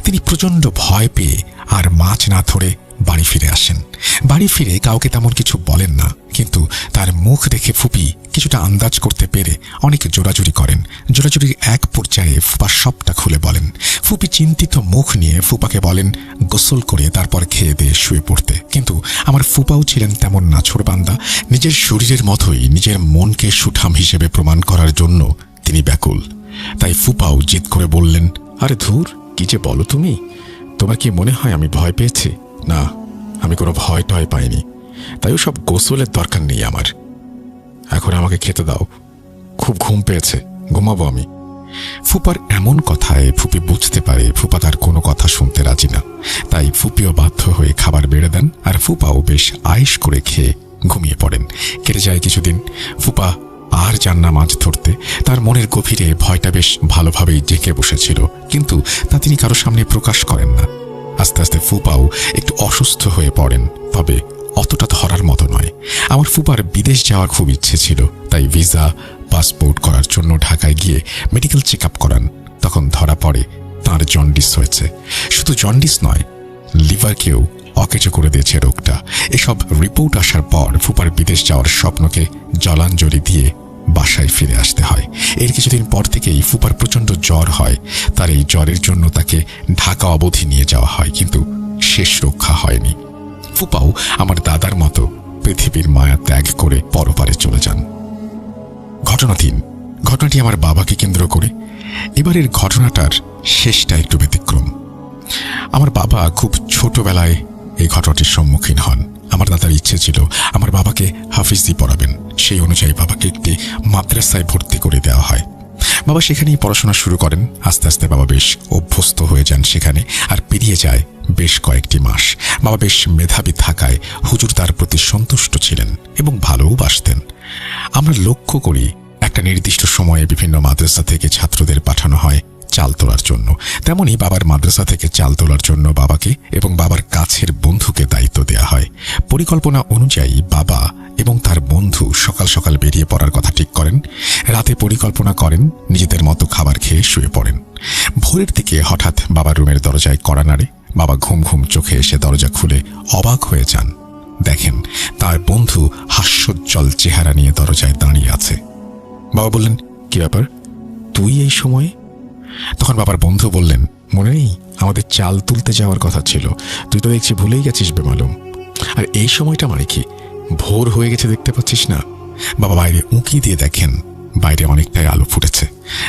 তিনি প্রচণ্ড ভয় পেয়ে আর মাছ না ধরে বাড়ি ফিরে আসেন। বাড়ি ফিরে কাউকে তেমন কিছু বলেন না, কিন্তু তার মুখ দেখে ফুপি কিছুটা আন্দাজ করতে পেরে অনেক জোরাজুরি করেন। জোরাজুরির এক পর্যায়ে ফুপা সবটা খুলে বলেন। ফুপি চিন্তিত মুখ নিয়ে ফুপাকে বলেন গোসল করে তারপর খেয়ে দিয়ে শুয়ে পড়তে। কিন্তু আমার ফুপাও ছিলেন তেমন নাছোড়বান্দা। নিজের শরীরের মতোই নিজের মনকে সুঠাম হিসেবে প্রমাণ করার জন্য তিনি ব্যাকুল। তাই ফুপাও জিদ করে বললেন, আরে ধুর, কি যে বলো তুমি, তোমার কি মনে হয় আমি ভয় পেয়েছি? না, আমি কোনো ভয় টয় পাইনি। তাই সব গোসলের দরকার নেই আমার। এখন আমাকে খেতে দাও, খুব ঘুম পেয়েছে, ঘুমাবো আমি। ফুপার এমন কথায় ফুপি বুঝতে পারে ফুপা তার কোনো কথা শুনতে রাজি না। তাই ফুপিও বাধ্য হয়ে খাবার বেড়ে দেন, আর ফুপাও বেশ আয়েশ করে খেয়ে ঘুমিয়ে পড়েন। কেটে যায় কিছুদিন। ফুপা আর যান না মাছ ধরতে। তার মনের গভীরে ভয়টা বেশ ভালোভাবেই জেঁকে বসেছিল, কিন্তু তা তিনি কারো সামনে প্রকাশ করেন না। আস্তে আস্তে ফুপাও একটু অসুস্থ হয়ে পড়েন, তবে অতটা ধরার মতো নয়। আমার ফুপার বিদেশ যাওয়ার খুব ইচ্ছে ছিল, তাই ভিসা পাসপোর্ট করার জন্য ঢাকায় গিয়ে মেডিকেল চেক আপ করান। তখন ধরা পড়ে তাঁর জন্ডিস হয়েছে। শুধু জন্ডিস নয়, লিভারকেও অকেজো করে দিয়েছে রোগটা। এসব রিপোর্ট আসার পর ফুপার বিদেশ যাওয়ার স্বপ্নকে জলাঞ্জলি দিয়ে বাসায় ফিরে আসতে হয়। এর কিছুদিন পর থেকেই ফুপার প্রচণ্ড জ্বর হয়। তার এই জ্বরের জন্য তাকে ঢাকা অবধি নিয়ে যাওয়া হয়, কিন্তু শেষ রক্ষা হয়নি। ফুপাও আমার দাদার মতো পৃথিবীর মায়া ত্যাগ করে পরপারে চলে যান। ঘটনা 3। ঘটনাটি আমার বাবাকে কেন্দ্র করে। এবারের ঘটনাটার শেষটা একটু ব্যতিক্রম। আমার বাবা খুব ছোটবেলায় এই ঘটনাটির সম্মুখীন হন। আমার দাদার ইচ্ছে ছিল আমার বাবাকে হাফিজি পড়াবেন। সেই অনুযায়ী বাবাকে একটি মাদ্রাসায় ভর্তি করে দেওয়া হয়। বাবা সেখানেই পড়াশোনা শুরু করেন। আস্তে আস্তে বাবা বেশ অভ্যস্ত হয়ে যান সেখানে, আর পেরিয়ে যায় বেশ কয়েকটি মাস। বাবা বেশ মেধাবী থাকায় হুজুর তার প্রতি সন্তুষ্ট ছিলেন এবং ভালোবাসতেন। আমরা লক্ষ্য করি একটা নির্দিষ্ট সময়ে বিভিন্ন মাদ্রাসা থেকে ছাত্রদের পাঠানো হয় চাল তোলার জন্য। তেমনি বাবার মাদ্রাসা থেকে চাল তোলার জন্য বাবাকে এবং বাবার কাছের বন্ধুকে দায়িত্ব দেয়া হয়। পরিকল্পনা অনুযায়ী বাবা এবং তার বন্ধু সকাল সকাল বেরিয়ে পড়ার কথা ঠিক করেন। রাতে পরিকল্পনা করেন, নিজেদের মতো খাবার খেয়ে শুয়ে পড়েন। ভোরের দিকে হঠাৎ বাবার রুমের দরজায় কড়া নাড়ে। বাবা ঘুম ঘুম চোখে এসে দরজা খুলে অবাক হয়ে যান। দেখেন তার বন্ধু হাস্যোজ্জ্বল চেহারা নিয়ে দরজায় দাঁড়িয়ে আছে। বাবা বললেন, কি ব্যাপার, তুই এই সময়ে? তখন বাবার বন্ধু বললেন, মনে নেই আমাদের চাল তুলতে যাওয়ার কথা ছিল, তুই তো দেখছি ভুলেই গেছিস বেমালুম। আর এই সময়টা মানে কি, ভোর হয়ে গেছে দেখতে পাচ্ছিস না? বাবা বাইরে উঁকি দিয়ে দেখেন বাইরে অনেকটাই আলো ফুটেছে।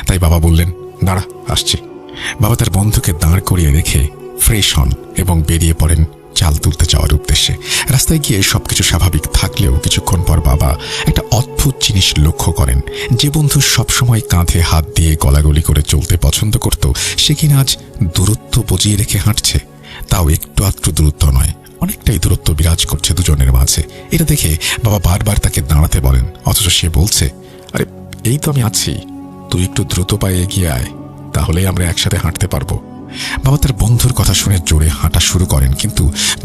তাই বাবা বললেন, দাঁড়া আসছি। বাবা তার বন্ধুকে দাঁড় করিয়ে রেখে ফ্রেশ হন এবং বেরিয়ে পড়েন চাল তুলতে যাওয়ার উদ্দেশ্যে। রাস্তায় গিয়ে সবকিছু স্বাভাবিক থাকলেও কিছুক্ষণ পর বাবা একটা অদ্ভুত জিনিস লক্ষ্য করেন। যে বন্ধু সবসময় কাঁধে হাত দিয়ে গলাগলি করে চলতে পছন্দ করত, সে কিনা আজ দূরত্ব বজিয়ে রেখে হাঁটছে। তাও একটু আধটু দূরত্ব নয়, অনেকটাই দূরত্ব বিরাজ করছে দুজনের মাঝে। এটা দেখে বাবা বারবার তাকে দাঁড়াতে বলেন, অথচ সে বলছে, আরে এই তো আমি আছি, তুই একটু দ্রুত পায়ে এগিয়ে আয়, তাহলেই আমরা একসাথে হাঁটতে পারবো। বাবা তার বন্ধুর কথা শুনে জোরে হাঁটা শুরু করেন, কিন্তু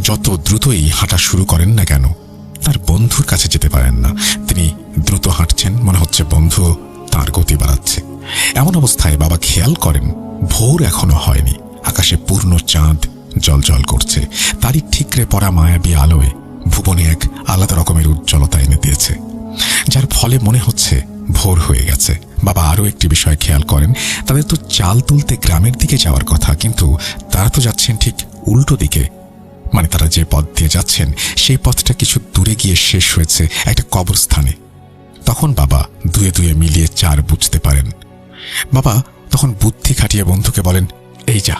যত দ্রুতই হাঁটা শুরু করেন না কেন তার বন্ধুর কাছে যেতে পারেন না। তিনি দ্রুত হাঁটছেন, মনে হচ্ছে বন্ধু তার গতি বাড়াচ্ছে। এমন অবস্থায় বাবা খেয়াল করেন ভোর এখনো হয়নি, আকাশে পূর্ণ চাঁদ জলজল করছে। তারই ঠিকরে পড়া মায়াবী আলোয় ভুবনে এক আলাদা রকমের উজ্জ্বলতা এনে দিয়েছে, যার ফলে মনে হচ্ছে ভোর হয়ে গেছে। বাবা আরও একটি বিষয় খেয়াল করেন, তাদের তো চাল তুলতে গ্রামের দিকে যাওয়ার কথা, কিন্তু তারা তো যাচ্ছেন ঠিক উল্টো দিকে। মানে তারা যে পথ দিয়ে যাচ্ছেন সেই পথটা কিছু দূরে গিয়ে শেষ হয়েছে একটা কবরস্থানে। তখন বাবা দুয়ে দুয়ে মিলিয়ে 4 বুঝতে পারেন। বাবা তখন বুদ্ধি খাটিয়ে বন্ধুকে বলেন, এই যা,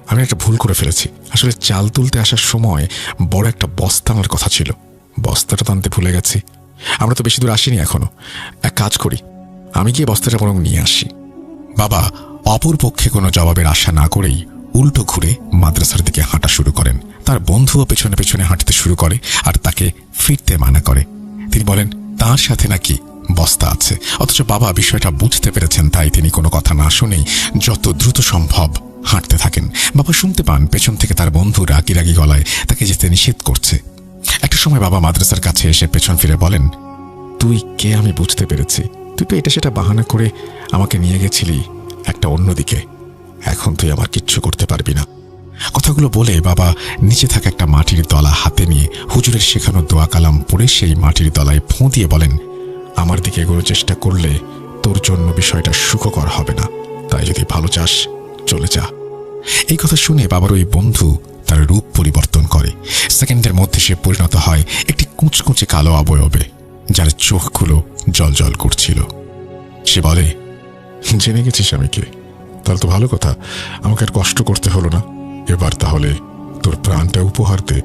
আমি একটা ভুল করে ফেলেছি। আসলে চাল তুলতে আসার সময় বড় একটা বস্তা আনার কথা ছিল, বস্তাটা টানতে ভুলে গেছি। আমরা তো বেশি দূর আসিনি এখনো, এক কাজ করি, আমি গিয়ে বস্তাটা বরং নিয়ে আসি। বাবা অপর পক্ষে কোনো জবাবের আশা না করেই উল্টো ঘুরে মাদ্রাসার দিকে হাঁটা শুরু করেন। তার বন্ধুও পেছনে পেছনে হাঁটতে শুরু করে আর তাকে ফিরতে মানা করে। তিনি বলেন তার সাথে নাকি বস্তা আছে, অথচ বাবা বিষয়টা বুঝতে পেরেছেন, তাই তিনি কোনো কথা না শুনেই যত দ্রুত সম্ভব হাঁটতে থাকেন। বাবা শুনতে পান পেছন থেকে তার বন্ধু রাগি রাগি গলায় তাকে যেতে নিষেধ করছে। একটা সময় বাবা মাদ্রাসার কাছে এসে পেছন ফিরে বলেন, তুই কে আমি বুঝতে পেরেছি। তুই তো এটা সেটা বাহানা করে আমাকে নিয়ে গেছিলি একটা অন্যদিকে। এখন তুই আমার কিচ্ছু করতে পারবি না। কথাগুলো বলে বাবা নিচে থাকা একটা মাটির দলা হাতে নিয়ে হুজুরের শেখানো দোয়া কালাম পড়ে সেই মাটির দলায় ফোঁ দিয়ে বলেন, আমার দিকে এগোনোর চেষ্টা করলে তোর জন্য বিষয়টা সুখকর হবে না। তাই যদি ভালো চাস চলে যা। এই কথা শুনে বাবার ওই বন্ধু তার রূপ পরিবর্তন করে। সেকেন্ডের মধ্যে সে পরিণত হয় একটি কুচকুচে কালো অবয়বে, যার চোখগুলো জল করছিল। সে বলে, জেনে গেছিস আমি কে? তাহলে তো ভালো কথা, আমাকে আর কষ্ট করতে হলো না। এবার তাহলে তোর প্রাণটা উপহার দে।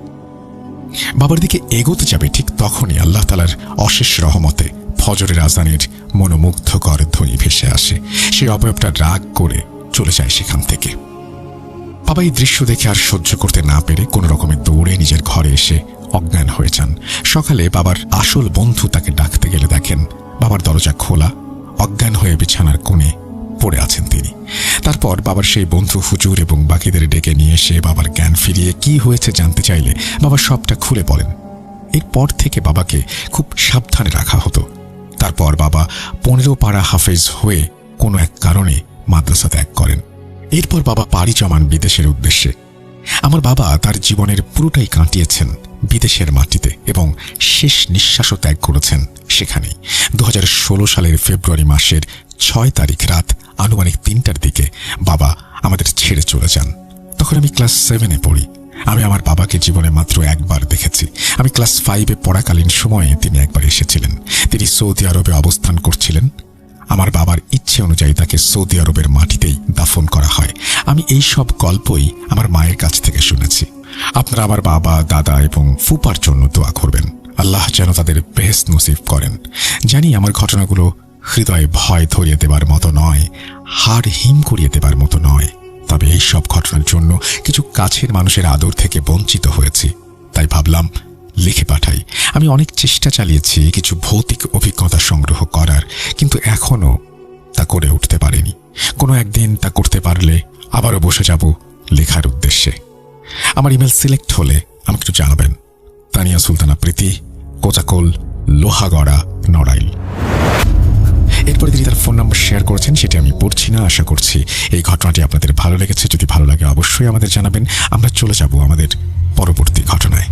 বাবার দিকে এগোতে যাবে ঠিক তখনই আল্লাহ তাআলার অশেষ রহমতে ফজরের আজানের মনোমুগ্ধকর ধ্বনি ভেসে আসে। সেই অবয়বটা রাগ করে চলে যায় সেখান থেকে। বাবা এই দৃশ্য দেখে আর সহ্য করতে না পেরে কোনো রকমে দৌড়ে নিজের ঘরে এসে অজ্ঞান হয়ে যান। সকালে বাবার আসল বন্ধু তাকে ডাকতে গেলে দেখেন বাবার দরজা খোলা, অজ্ঞান হয়ে বিছানার কোণে পড়ে আছেন তিনি। তারপর বাবার সেই বন্ধু হুজুর এবং বাকিদের ডেকে নিয়ে এসে বাবার জ্ঞান ফিরিয়ে কি হয়েছে জানতে চাইলে বাবা সবটা খুলে বলেন। এরপর থেকে বাবাকে খুব সাবধানে রাখা হতো। তারপর বাবা 15 পারা হাফেজ হয়ে কোনো এক কারণে মাদ্রাসা ত্যাগ করেন। এরপর বাবা পাড়ি জমান বিদেশের উদ্দেশ্যে। আমার বাবা তার জীবনের পুরোটাই কাটিয়েছেন বিদেশের মাটিতে এবং শেষ নিঃশ্বাসও ত্যাগ করেছেন সেখানেই। 2016 সালের ফেব্রুয়ারি মাসের 6 তারিখ রাত আনুমানিক 3টার দিকে বাবা আমাদের ছেড়ে চলে যান। তখন আমি ক্লাস 7-এ পড়ি। আমি আমার বাবাকে জীবনে মাত্র একবার দেখেছি। আমি ক্লাস 5-এ পড়াকালীন সময়ে তিনি একবার এসেছিলেন। তিনি সৌদি আরবে অবস্থান করছিলেন। আমার বাবার ইচ্ছে অনুযায়ী তাকে সৌদি আরবের মাটিতেই দাফন করা হয়। আমি এই সব গল্পই আমার মায়ের কাছ থেকে শুনেছি। আপনারা আমার বাবা, দাদা এবং ফুপার জন্য দোয়া করবেন, আল্লাহ যেন তাদের বেহেশত নসিব করেন। জানি আমার ঘটনাগুলো হৃদয়ে ভয় ধরিয়ে দেবার মতো নয়, হাড় হিম করিয়ে দেবার মতো নয়। তবে এই সব ঘটনার জন্য কিছু কাছের মানুষের আদর থেকে বঞ্চিত হয়েছি। তাই ভাবলাম লিখে পাঠাই। আমি অনেক চেষ্টা চালিয়েছি কিছু ভৌতিক অভিজ্ঞতা সংগ্রহ করার, কিন্তু এখনো তা করে উঠতে পারিনি। কোনো একদিন তা করতে পারলে আবারও বসে যাব লেখার উদ্দেশ্যে। আমার ইমেল সিলেক্ট হলে আমাকে একটু জানাবেন। তানিয়া সুলতানা প্রীতি, কোচাকোল, লোহাগড়া, নড়াইল। এরপরে তিনি তার ফোন নাম্বার শেয়ার করেছেন, সেটি আমি পড়ছি না। আশা করছি এই ঘটনাটি আপনাদের ভালো লেগেছে। যদি ভালো লাগে অবশ্যই আমাদের জানাবেন। আমরা চলে যাব আমাদের পরবর্তী ঘটনায়।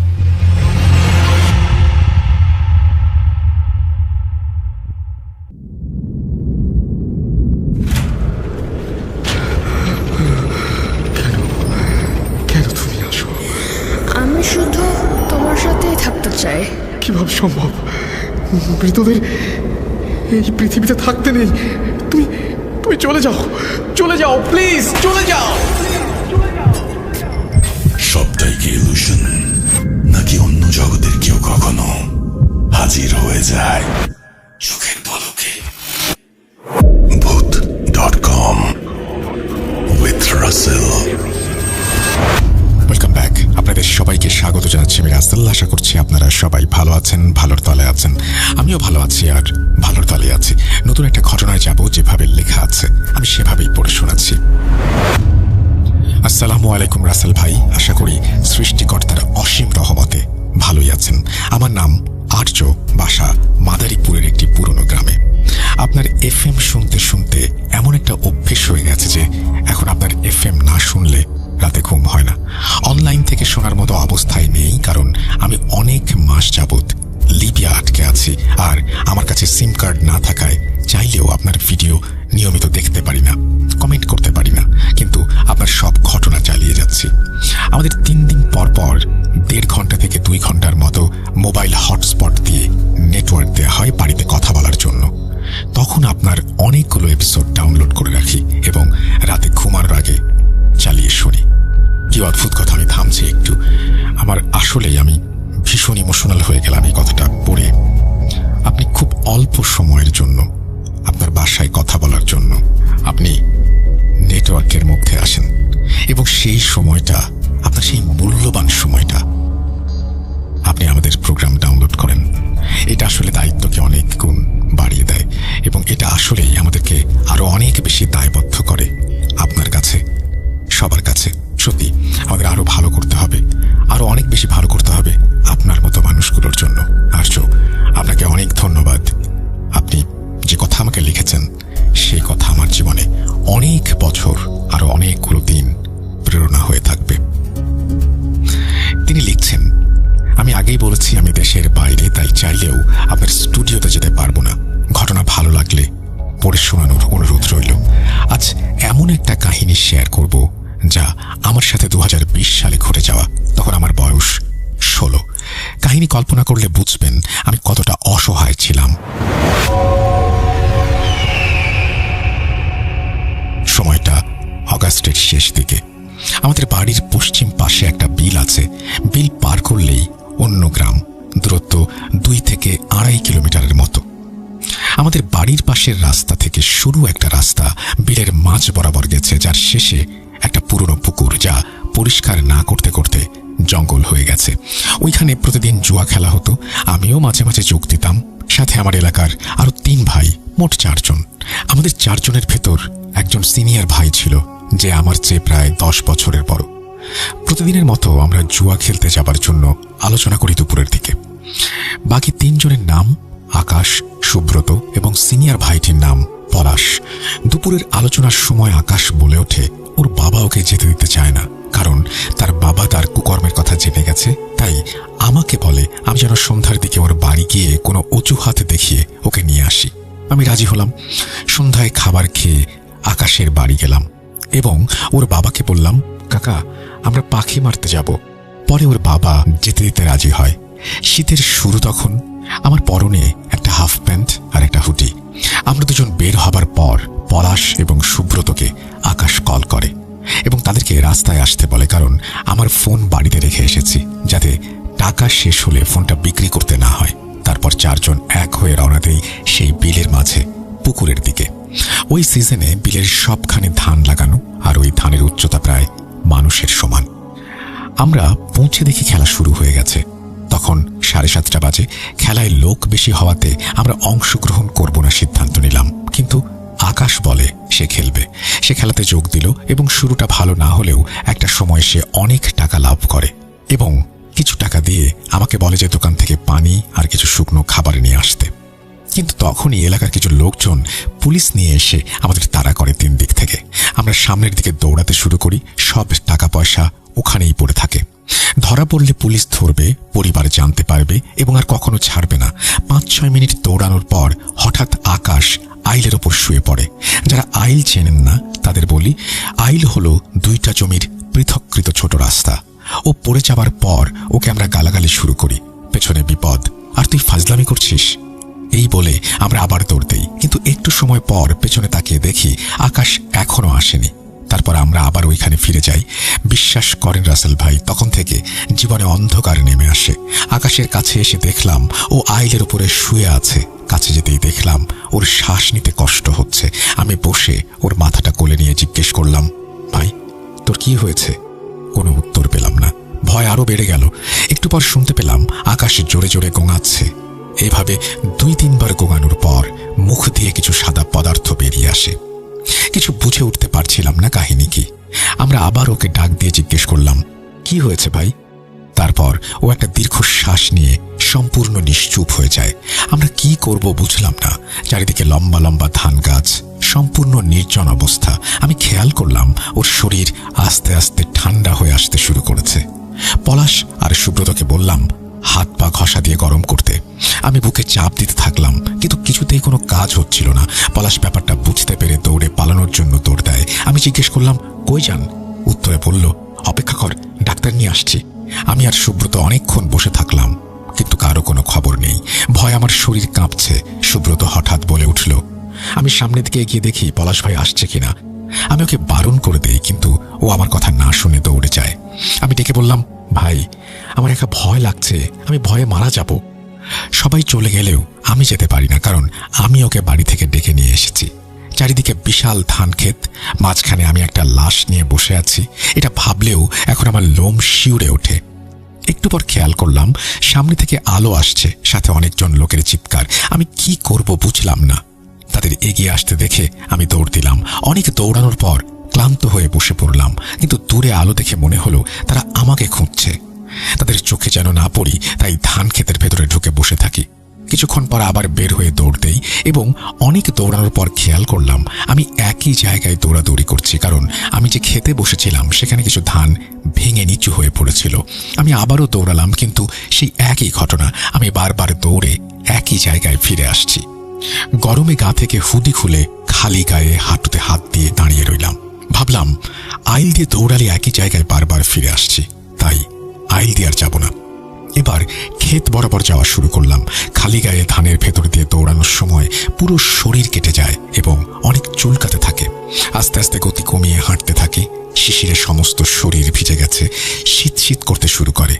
কেন তুমি আসো? আমি শুধু তোমার সাথেই থাকতে চাই। কিভাবে সম্ভব? মৃতদের এই পৃথিবীতে থাকতে নেই। তুমি তুমি চলে যাও, চলে যাও, প্লিজ চলে যাও। সবটাই কি ইলুশন, নাকি অন্য জগতের কেউ কখনো হাজির হয়ে যায় চোখের পলকে? ভূত.com with Russell। Welcome back. আপনাদের সবাইকে স্বাগত জানাচ্ছি আমি রাসেল। আশা করছি আপনারা সবাই ভালো আছেন, ভালোর তলে আছেন। আমিও ভালো আছি আর ভালোর তলে আছি। নতুন একটা ঘটনায় যাব, যেভাবে লেখা আছে আমি সেভাবেই পড়ে শোনাচ্ছি। আসসালামু আলাইকুম রাসেল ভাই। আশা করি সৃষ্টিকর্তার অসীম রহমতে ভালোই আছেন। আমার নাম আর্য, বাসা মাদারীপুরের একটি পুরনো গ্রামে। আপনার FM শুনতে শুনতে এমন একটা অভ্যেস হয়ে গেছে যে এখন আপনার FM না শুনলে রাতে ঘুম হয় না। অনলাইন থেকে শোনার মতো অবস্থায় নেই, কারণ আমি অনেক মাস যাবৎ লিবিয়া আটকে আছি। আর আমার কাছে সিম কার্ড না থাকায় চাইলেও আপনার ভিডিও নিয়মিত দেখতে পারি না, কমেন্ট করতে পারি না, কিন্তু আপনার সব ঘটনা চালিয়ে যাচ্ছি। আমাদের 3 দিন পর পর 1.5 ঘন্টা থেকে 2 ঘন্টার মতো মোবাইল হটস্পট দিয়ে নেটওয়ার্ক দেওয়া হয় বাড়িতে কথা বলার জন্য। তখন আপনার অনেকগুলো এপিসোড ডাউনলোড করে রাখি এবং রাতে ঘুমানোর আগে চালিয়ে শুনি। কি অদ্ভুত কথা, আমি থামছি একটু। আমার আসলেই আমি ভীষণ ইমোশনাল হয়ে গেলাম এই কথাটা পড়ে। আপনি খুব অল্প সময়ের জন্য আপনার বাসায় কথা বলার জন্য আপনি নেটওয়ার্কের মধ্যে আসেন এবং সেই সময়টা, আপনার সেই মূল্যবান সময়টা আপনি আমাদের প্রোগ্রাম ডাউনলোড করেন। এটা আসলে দায়িত্বকে অনেক গুণ বাড়িয়ে দেয় এবং এটা আসলেই আমাদেরকে আরো অনেক বেশি দায়বদ্ধ করে আপনার কাছে, সবার কাছে। সত্যি আমাদের আরো ভালো করতে হবে, আরো অনেক বেশি ভালো করতে হবে আপনার মতো অনেক বছর আরো অনেকগুলো দিন প্রেরণা হয়ে থাকবে। তিনি লিখছেন, আমি আগেই বলেছি আমি দেশের বাইরে, তাই চাইলেও আপনার স্টুডিওতে যেতে পারবো না। ঘটনা ভালো লাগলে পড়ে শোনানোর অনুরোধ রইল। আজ এমন একটা কাহিনী শেয়ার করব যা আমার সাথে 2020 সালে ঘটে যাওয়া। তখন আমার বয়স 16। কাহিনী কল্পনা করলে বুঝবেন আমি কতটা অসহায় ছিলাম। সময়টা অগাস্টের শেষ দিকে। আমাদের বাড়ির পশ্চিম পাশে একটা বিল আছে। বিল পার করলেই অন্য গ্রাম, দূরত্ব 2 থেকে 2.5 কিলোমিটারের মতো। আমাদের বাড়ির পাশের রাস্তা থেকে শুরু একটা রাস্তা বিলের মাঝ বরাবর গেছে, যার শেষে একটা পুরনো পুকুর, যা পরিষ্কার না করতে করতে জঙ্গল হয়ে গেছে। ওইখানে প্রতিদিন জুয়া খেলা হতো। আমিও মাঝে মাঝে যোগ দিতাম। সাথে আমার এলাকার আরো 3 ভাই, মোট 4 জন। আমাদের 4 জনের ভেতর একজন সিনিয়র ভাই ছিল, যে আমার চেয়ে প্রায় 10 বছরের বড়। প্রতিদিনের মতো আমরা জুয়া খেলতে যাবার জন্য আলোচনা করি দুপুরের দিকে। বাকি 3 জনের নাম আকাশ, সুব্রত এবং সিনিয়র ভাইটির নাম পলাশ। দুপুরের আলোচনার সময় আকাশ বলে ওঠে ওর বাবা ওকে যেতে দিতে চায় না, কারণ তার বাবা তার কুকর্মের কথা জেনে গেছে। তাই আমাকে বলে আমি যেন সন্ধ্যার দিকে ওর বাড়ি গিয়ে কোনো অজুহাত দেখিয়ে ওকে নিয়ে আসি। আমি রাজি হলাম। সন্ধ্যায় খাবার খেয়ে আকাশের বাড়ি গেলাম এবং ওর বাবাকে বললাম, কাকা, আমরা পাখি মারতে যাব। পরে ওর বাবা যেতে দিতে রাজি হয়। শীতের শুরু তখন। আমার পরনে একটা হাফ প্যান্ট আর একটা হুডি। আমরা দুজন বের হবার পর পলাশ এবং সুব্রতকে আকাশ কল করে এবং তাদেরকে রাস্তায় আসতে বলে, কারণ আমার ফোন বাড়িতে রেখে এসেছি, যাতে টাকা শেষ হলে ফোনটা বিক্রি করতে না হয়। তারপর 4 জন এক হয়ে রওনা দেই সেই বিলের মাঝে পুকুরের দিকে। ওই সিজনে বিলের সবখানে ধান লাগানো, আর ওই ধানের উচ্চতা প্রায় মানুষের সমান। আমরা পৌঁছে দেখি খেলা শুরু হয়ে গেছে। তখন 7:30 বাজে। খেলায় লোক বেশি হওয়াতে আমরা অংশগ্রহণ করব না সিদ্ধান্ত নিলাম, কিন্তু আকাশ বলে সে খেলবে। সে খেলাতে যোগ দিল এবং শুরুটা ভালো না হলেও একটা সময় সে অনেক টাকা লাভ করে এবং কিছু টাকা দিয়ে আমাকে বলে যে দোকান থেকে পানি আর কিছু শুকনো খাবার নিয়ে আসতে। কিন্তু তখনই এলাকার কিছু লোকজন পুলিশ নিয়ে এসে আমাদের তাড়া করে 3 দিক থেকে। আমরা সামনের দিকে দৌড়াতে শুরু করি। সব টাকা পয়সা ওখানেই পড়ে থাকে। ধরা পড়লে পুলিশ ধরবে, পরিবার জানতে পারবে এবং আর কখনো ছাড়বে না। 5-6 মিনিট দৌড়ানোর পর হঠাৎ আকাশ আইলের ওপর শুয়ে পড়ে। যারা আইল চেনেন না তাদের বলি, আইল হলো 2টা জমির পৃথককৃত ছোট রাস্তা। ও পড়ে যাবার পর ওকে আমরা গালাগালি শুরু করি, পেছনে বিপদ, আর তুই ফাজলামি করছিস, এই বলে আমরা আবার দৌড় দেই। কিন্তু একটু সময় পর পেছনে তাকিয়ে দেখি আকাশ এখনো আসেনি। তারপর আমরা আবার ওইখানে ফিরে যাই। বিশ্বাস করেন রাসেল ভাই, তখন থেকে জীবনে অন্ধকার নেমে আসে। আকাশের কাছে এসে দেখলাম ও আইলের উপরে শুয়ে আছে। কাছে যেতেই দেখলাম ওর শ্বাস নিতে কষ্ট হচ্ছে। আমি বসে ওর মাথাটা কোলে নিয়ে জিজ্ঞেস করলাম, ভাই তোর কি হয়েছে? কোনো উত্তর পেলাম না। ভয় আরো বেড়ে গেল। একটু পর শুনতে পেলাম আকাশ জোরে জোরে গোঙাচ্ছে। এভাবে 2-3 বার গোঙানোর পর মুখ দিয়ে কিছু সাদা পদার্থ বেরিয়ে আসে। কিছু বুঝে উঠতে পারছিলাম না কাহিনী কি। আমরা আবার ওকে ডাক দিয়ে জিজ্ঞেস করলাম, কি হয়েছে ভাই? তারপর ও একটা দীর্ঘশ্বাস নিয়ে সম্পূর্ণ নিশ্চুপ হয়ে যায়। আমরা কি করব বুঝলাম না। চারিদিকে লম্বা লম্বা ধান গাছ, সম্পূর্ণ নির্জন অবস্থা। আমি খেয়াল করলাম ওর শরীর আস্তে আস্তে ঠান্ডা হয়ে আসতে শুরু করেছে। পলাশ আর সুব্রতকে বললাম হাত পা ঘষা দিয়ে গরম করতে। আমি বুকে চাপ দিতে থাকলাম, কিন্তু কিছুতেই কোনো কাজ হচ্ছিল না। পলাশ ব্যাপারটা বুঝতে পেরে দৌড়ে পালানোর জন্য দৌড় দেয়। আমি জিজ্ঞেস করলাম, কই যান? উত্তরে বলল, অপেক্ষা কর, ডাক্তার নিয়ে আসছি। আমি আর সুব্রত অনেকক্ষণ বসে থাকলাম, কিন্তু কারো কোনো খবর নেই। ভয় আমার শরীর কাঁপছে। সুব্রত হঠাৎ বলে উঠল। আমি সামনের দিকে এগিয়ে দেখি পলাশ ভাই আসছে কিনা। আমি ওকে বারণ করে দেই, কিন্তু ও আমার কথা না শুনে দৌড়ে যায়। আমি ডেকে বললাম, ভাই আমার একা ভয় লাগছে, আমি ভয়ে মারা যাব। সবাই চলে গেলেও আমি যেতে পারি না, কারণ আমি ওকে বাড়ি থেকে ডেকে নিয়ে এসেছি। চারিদিকে বিশাল ধান ক্ষেত, মাঝখানে আমি একটা লাশ নিয়ে বসে আছি। এটা ভাবলেও এখন আমার লোম শিউরে ওঠে। একটু পর খেয়াল করলাম সামনে থেকে আলো আসছে, সাথে অনেকজন লোকের চিৎকার। আমি কি করব বুঝলাম না। তাদের এগিয়ে আসতে দেখে আমি দৌড় দিলাম। অনেক দৌড়ানোর পর ক্লান্ত হয়ে বসে পড়লাম, কিন্তু দূরে আলো দেখে মনে হলো তারা আমাকে খুঁজছে। তাদের চোখে যেন না পড়ি, তাই ধান ক্ষেতের ভেতরে ঢুকে বসে থাকি। কিছুক্ষণ পর আবার বের হয়ে দৌড় দেই এবং অনেক দৌড়ানোর পর খেয়াল করলাম আমি একই জায়গায় দৌড়াদৌড়ি করছি, কারণ আমি যে খেতে বসেছিলাম সেখানে কিছু ধান ভেঙে নিচু হয়ে পড়েছিল। আমি আবারও দৌড়ালাম, কিন্তু সেই একই ঘটনা, আমি বারবার দৌড়ে একই জায়গায় ফিরে আসছি। গরমে গা থেকে হুডি খুলে খালি গায়ে হাঁটুতে হাত দিয়ে দাঁড়িয়ে রইলাম। ভাবলাম আইল দিয়ে দৌড়ালে একই জায়গায় বারবার ফিরে আসছি, তাই আইল দিয়ে আর যাব না। এবার ক্ষেত বরাবর যাওয়া শুরু করলাম। খালি গায়ে ধানের ভেতর দিয়ে দৌড়ানোর সময় পুরো শরীর কেটে যায় এবং অনেক চুলকাতে থাকে। আস্তে আস্তে গতি কমিয়ে হাঁটতে থাকি। শিশিরে সমস্ত শরীর ভিজে গেছে, শীত শীত করতে শুরু করে।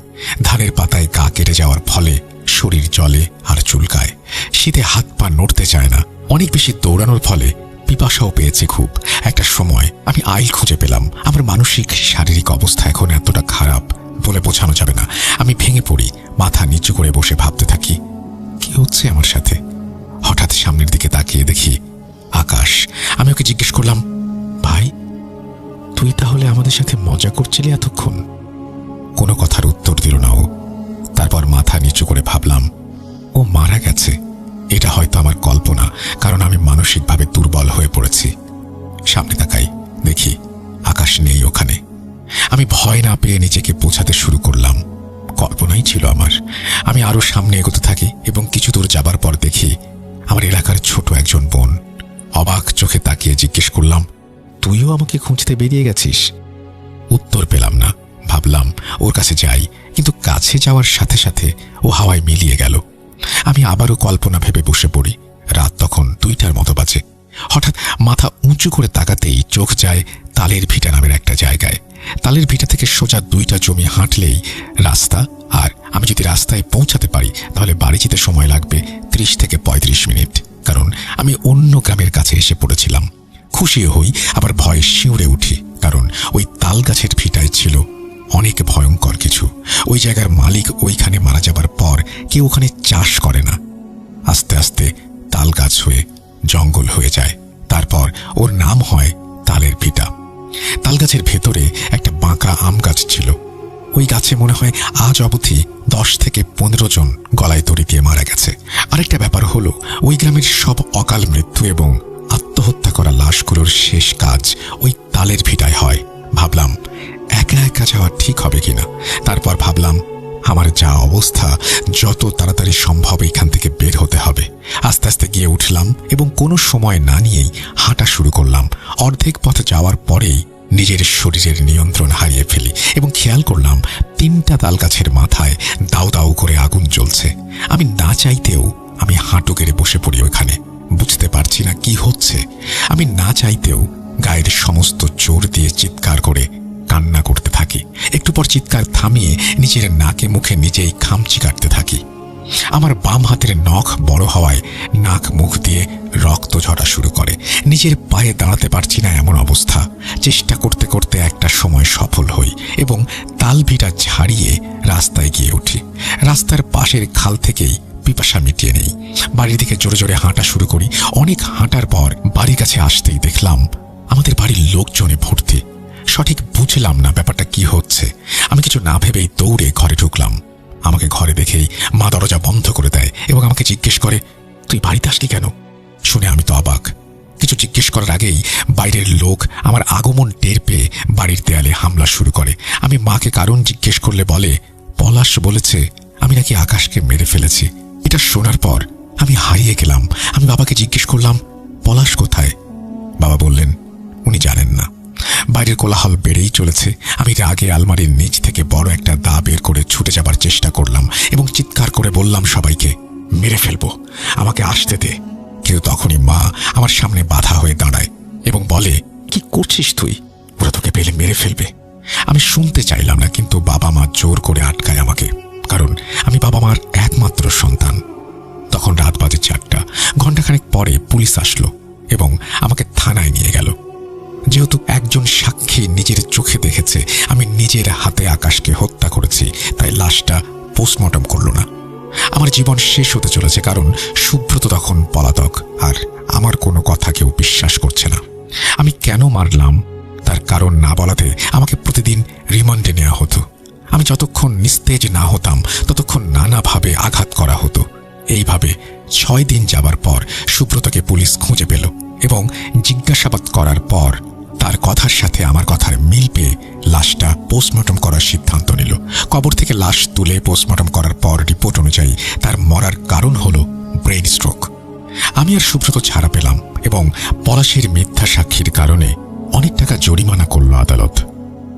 ধানের পাতায় গা কেটে যাওয়ার ফলে শরীর জ্বলে আর চুলকায়। শীতে হাত পা নড়তে চায় না। অনেক বেশি দৌড়ানোর ফলে পিপাসাও পেয়েছে খুব। একটা সময় আমি আইল খুঁজে পেলাম। আমার মানসিক শারীরিক অবস্থা এখন এতটা খারাপ বলে বোঝানো যাবে না। আমি ভেঙে পড়ি, মাথা নিচু করে বসে ভাবতে থাকি কি হচ্ছে আমার সাথে। হঠাৎ সামনের দিকে তাকিয়ে দেখি আকাশ। আমি ওকে জিজ্ঞেস করলাম, ভাই তুই তাহলে আমাদের সাথে মজা করছিলি এতক্ষণ? কোনো কথার উত্তর দিল না ও। তারপর মাথা নিচু করে ভাবলাম ও মারা গেছে। এটা হয়তো আমার কল্পনা, কারণ আমি মানসিকভাবে দুর্বল হয়ে পড়েছি। সামনে তাকাই, দেখি আকাশ নেই ওখানে। আমি ভয় না পেয়ে নিজেকে বোঝাতে শুরু করলাম কল্পনাই ছিল আমার। আমি আরো সামনে এগোতে থাকি এবং কিছু দূর যাবার পর দেখি আমার এলাকার ছোট একজন বোন। অবাক চোখে তাকিয়ে জিজ্ঞেস করলাম, তুইও আমাকে খুঁজতে বেরিয়ে গেছিস? উত্তর পেলাম না। ভাবলাম ওর কাছে যাই, কিন্তু কাছে যাওয়ার সাথে সাথে ও হাওয়ায় মিলিয়ে গেল। আমি আবারও কল্পনা ভেবে বসে পড়ি। রাত তখন 2টার মতো বাজে। হঠাৎ মাথা উঁচু করে তাকাতেই চোখ যায় তালের ভিটা নামের একটা জায়গায়। তালের ভিটা থেকে সোজা 2টা জমি হাঁটলেই রাস্তা, আর আমি যদি রাস্তায় পৌঁছাতে পারি তাহলে বাড়ি যেতে সময় লাগবে 30 থেকে 35 মিনিট, কারণ আমি অন্য গ্রামের কাছে এসে পড়েছিলাম। খুশিও হই, আবার ভয়ে শিউরে উঠি, কারণ ওই তাল গাছের ভিটায় ছিল অনেক ভয়ঙ্কর কিছু। ওই জায়গার মালিক ওইখানে মারা যাবার পর কেউ ওখানে চাষ করে না। আস্তে আস্তে তাল গাছ হয়ে জঙ্গল হয়ে যায়। তারপর ওর নাম হয় তালের ভিটা। তাল গাছের ভেতরে একটা বাঁকা আম গাছ ছিল। ওই গাছে মনে হয় আজ অবধি 10 থেকে 15 জন গলায় দড়ি দিয়ে মারা গেছে। আরেকটা ব্যাপার হলো, ওই গ্রামের সব অকাল মৃত্যু এবং আত্মহত্যা করা লাশগুলোর শেষ কাজ ওই তালের ভিটায় হয়। ভাবলাম একা একা যাওয়া ঠিক হবে কিনা। তারপর ভাবলাম আমার যা অবস্থা, যত তাড়াতাড়ি সম্ভব এখান থেকে বের হতে হবে। আস্তে আস্তে গিয়ে উঠলাম এবং কোনো সময় না নিয়েই হাঁটা শুরু করলাম। অর্ধেক পথ যাওয়ার পরেই নিজের শরীরের নিয়ন্ত্রণ হারিয়ে ফেলি এবং খেয়াল করলাম 3টা তাল গাছের মাথায় দাউ দাউ করে আগুন জ্বলছে। আমি না চাইতেও আমি হাঁটু গেড়ে বসে পড়ি ওখানে। বুঝতে পারছি না কি হচ্ছে। আমি না চাইতেও গায়ের সমস্ত জোর দিয়ে চিৎকার করে কান্না করতে থাকি। একটু পর চিৎকার থামিয়ে নিজের নাকে মুখে নিজেই খামচি কাটতে থাকি। আমার বাম হাতের নখ বড় হওয়ায় নাক মুখ দিয়ে রক্ত ঝরা শুরু করে। নিজের পায়ে দাঁড়াতে পারছি না এমন অবস্থা। চেষ্টা করতে করতে একটা সময় সফল হই এবং তাল ভিটা ছাড়িয়ে রাস্তায় গিয়ে উঠি। রাস্তার পাশের খাল থেকেই পিপাসা মিটিয়ে নেই। বাড়ির দিকে জোরে জোরে হাঁটা শুরু করি। অনেক হাঁটার পর বাড়ির কাছে আসতেই দেখলাম আমাদের বাড়ির লোকজনে ভর্তি। সঠিক বুঝলাম না ব্যাপারটা কি হচ্ছে। আমি কিছু না ভেবেই দৌড়ে ঘরে ঢুকলাম। আমাকে ঘরে দেখেই মা দরজা বন্ধ করে দেয় এবং আমাকে জিজ্ঞেস করে, তুই বাড়িতে আসলি কেন? শুনে আমি তো অবাক। কিছু জিজ্ঞেস করার আগেই বাইরের লোক আমার আগমন টের পেয়ে বাড়ির দেয়ালে হামলা শুরু করে। আমি মাকে কারণ জিজ্ঞেস করলে বলে, পলাশ বলেছে আমি নাকি আকাশকে মেরে ফেলেছি। এটা শোনার পর আমি হারিয়ে গেলাম। আমি বাবাকে জিজ্ঞেস করলাম, পলাশ কোথায়? বাবা বললেন উনি জানেন না। বাইরের কোলাহল বেড়েই চলেছে। আমি রাগে আলমারির নিচ থেকে বড় একটা দা বের করে ছুটে যাবার চেষ্টা করলাম এবং চিৎকার করে বললাম সবাইকে, মেরে ফেলবো, আমাকে আসতে দে। কিন্তু তখনই মা আমার সামনে বাধা হয়ে দাঁড়ায় এবং বলে, কি করছিস তুই? ওরা তোকে পেলে মেরে ফেলবে। আমি শুনতে চাইলাম না, কিন্তু বাবা মা জোর করে আটকায় আমাকে, কারণ আমি বাবা মার একমাত্র সন্তান। তখন রাত বাজে 4টা। ঘণ্টাখানেক পরে পুলিশ আসলো এবং আমাকে থানায় নিয়ে গেল। যেহেতু একজন সাক্ষী নিজের চোখে দেখেছে আমি নিজের হাতে আকাশকে হত্যা করেছি, তাই লাশটা পোস্টমর্টম করল না। আমার জীবন শেষ হতে চলেছে, কারণ সুব্রত তখন পলাতক আর আমার কোনো কথা কেউ বিশ্বাস করছে না। আমি কেন মারলাম তার কারণ না বলাতে আমাকে প্রতিদিন রিমান্ডে নেওয়া হতো। আমি যতক্ষণ নিস্তেজ না হতাম ততক্ষণ নানাভাবে আঘাত করা হতো। এইভাবে 6 দিন যাবার পর সুব্রতকে পুলিশ খুঁজে পেল এবং জিজ্ঞাসাবাদ করার পর তার কথার সাথে আমার কথার মিল পেয়ে লাশটা পোস্টমর্টম করার সিদ্ধান্ত নিল। কবর থেকে লাশ তুলে পোস্টমর্টম করার পর রিপোর্ট অনুযায়ী তার মরার কারণ হল ব্রেন স্ট্রোক। আমি আর সুব্রত ছাড়া পেলাম এবং পলাশের মিথ্যা সাক্ষীর কারণে অনেক টাকা জরিমানা করল আদালত।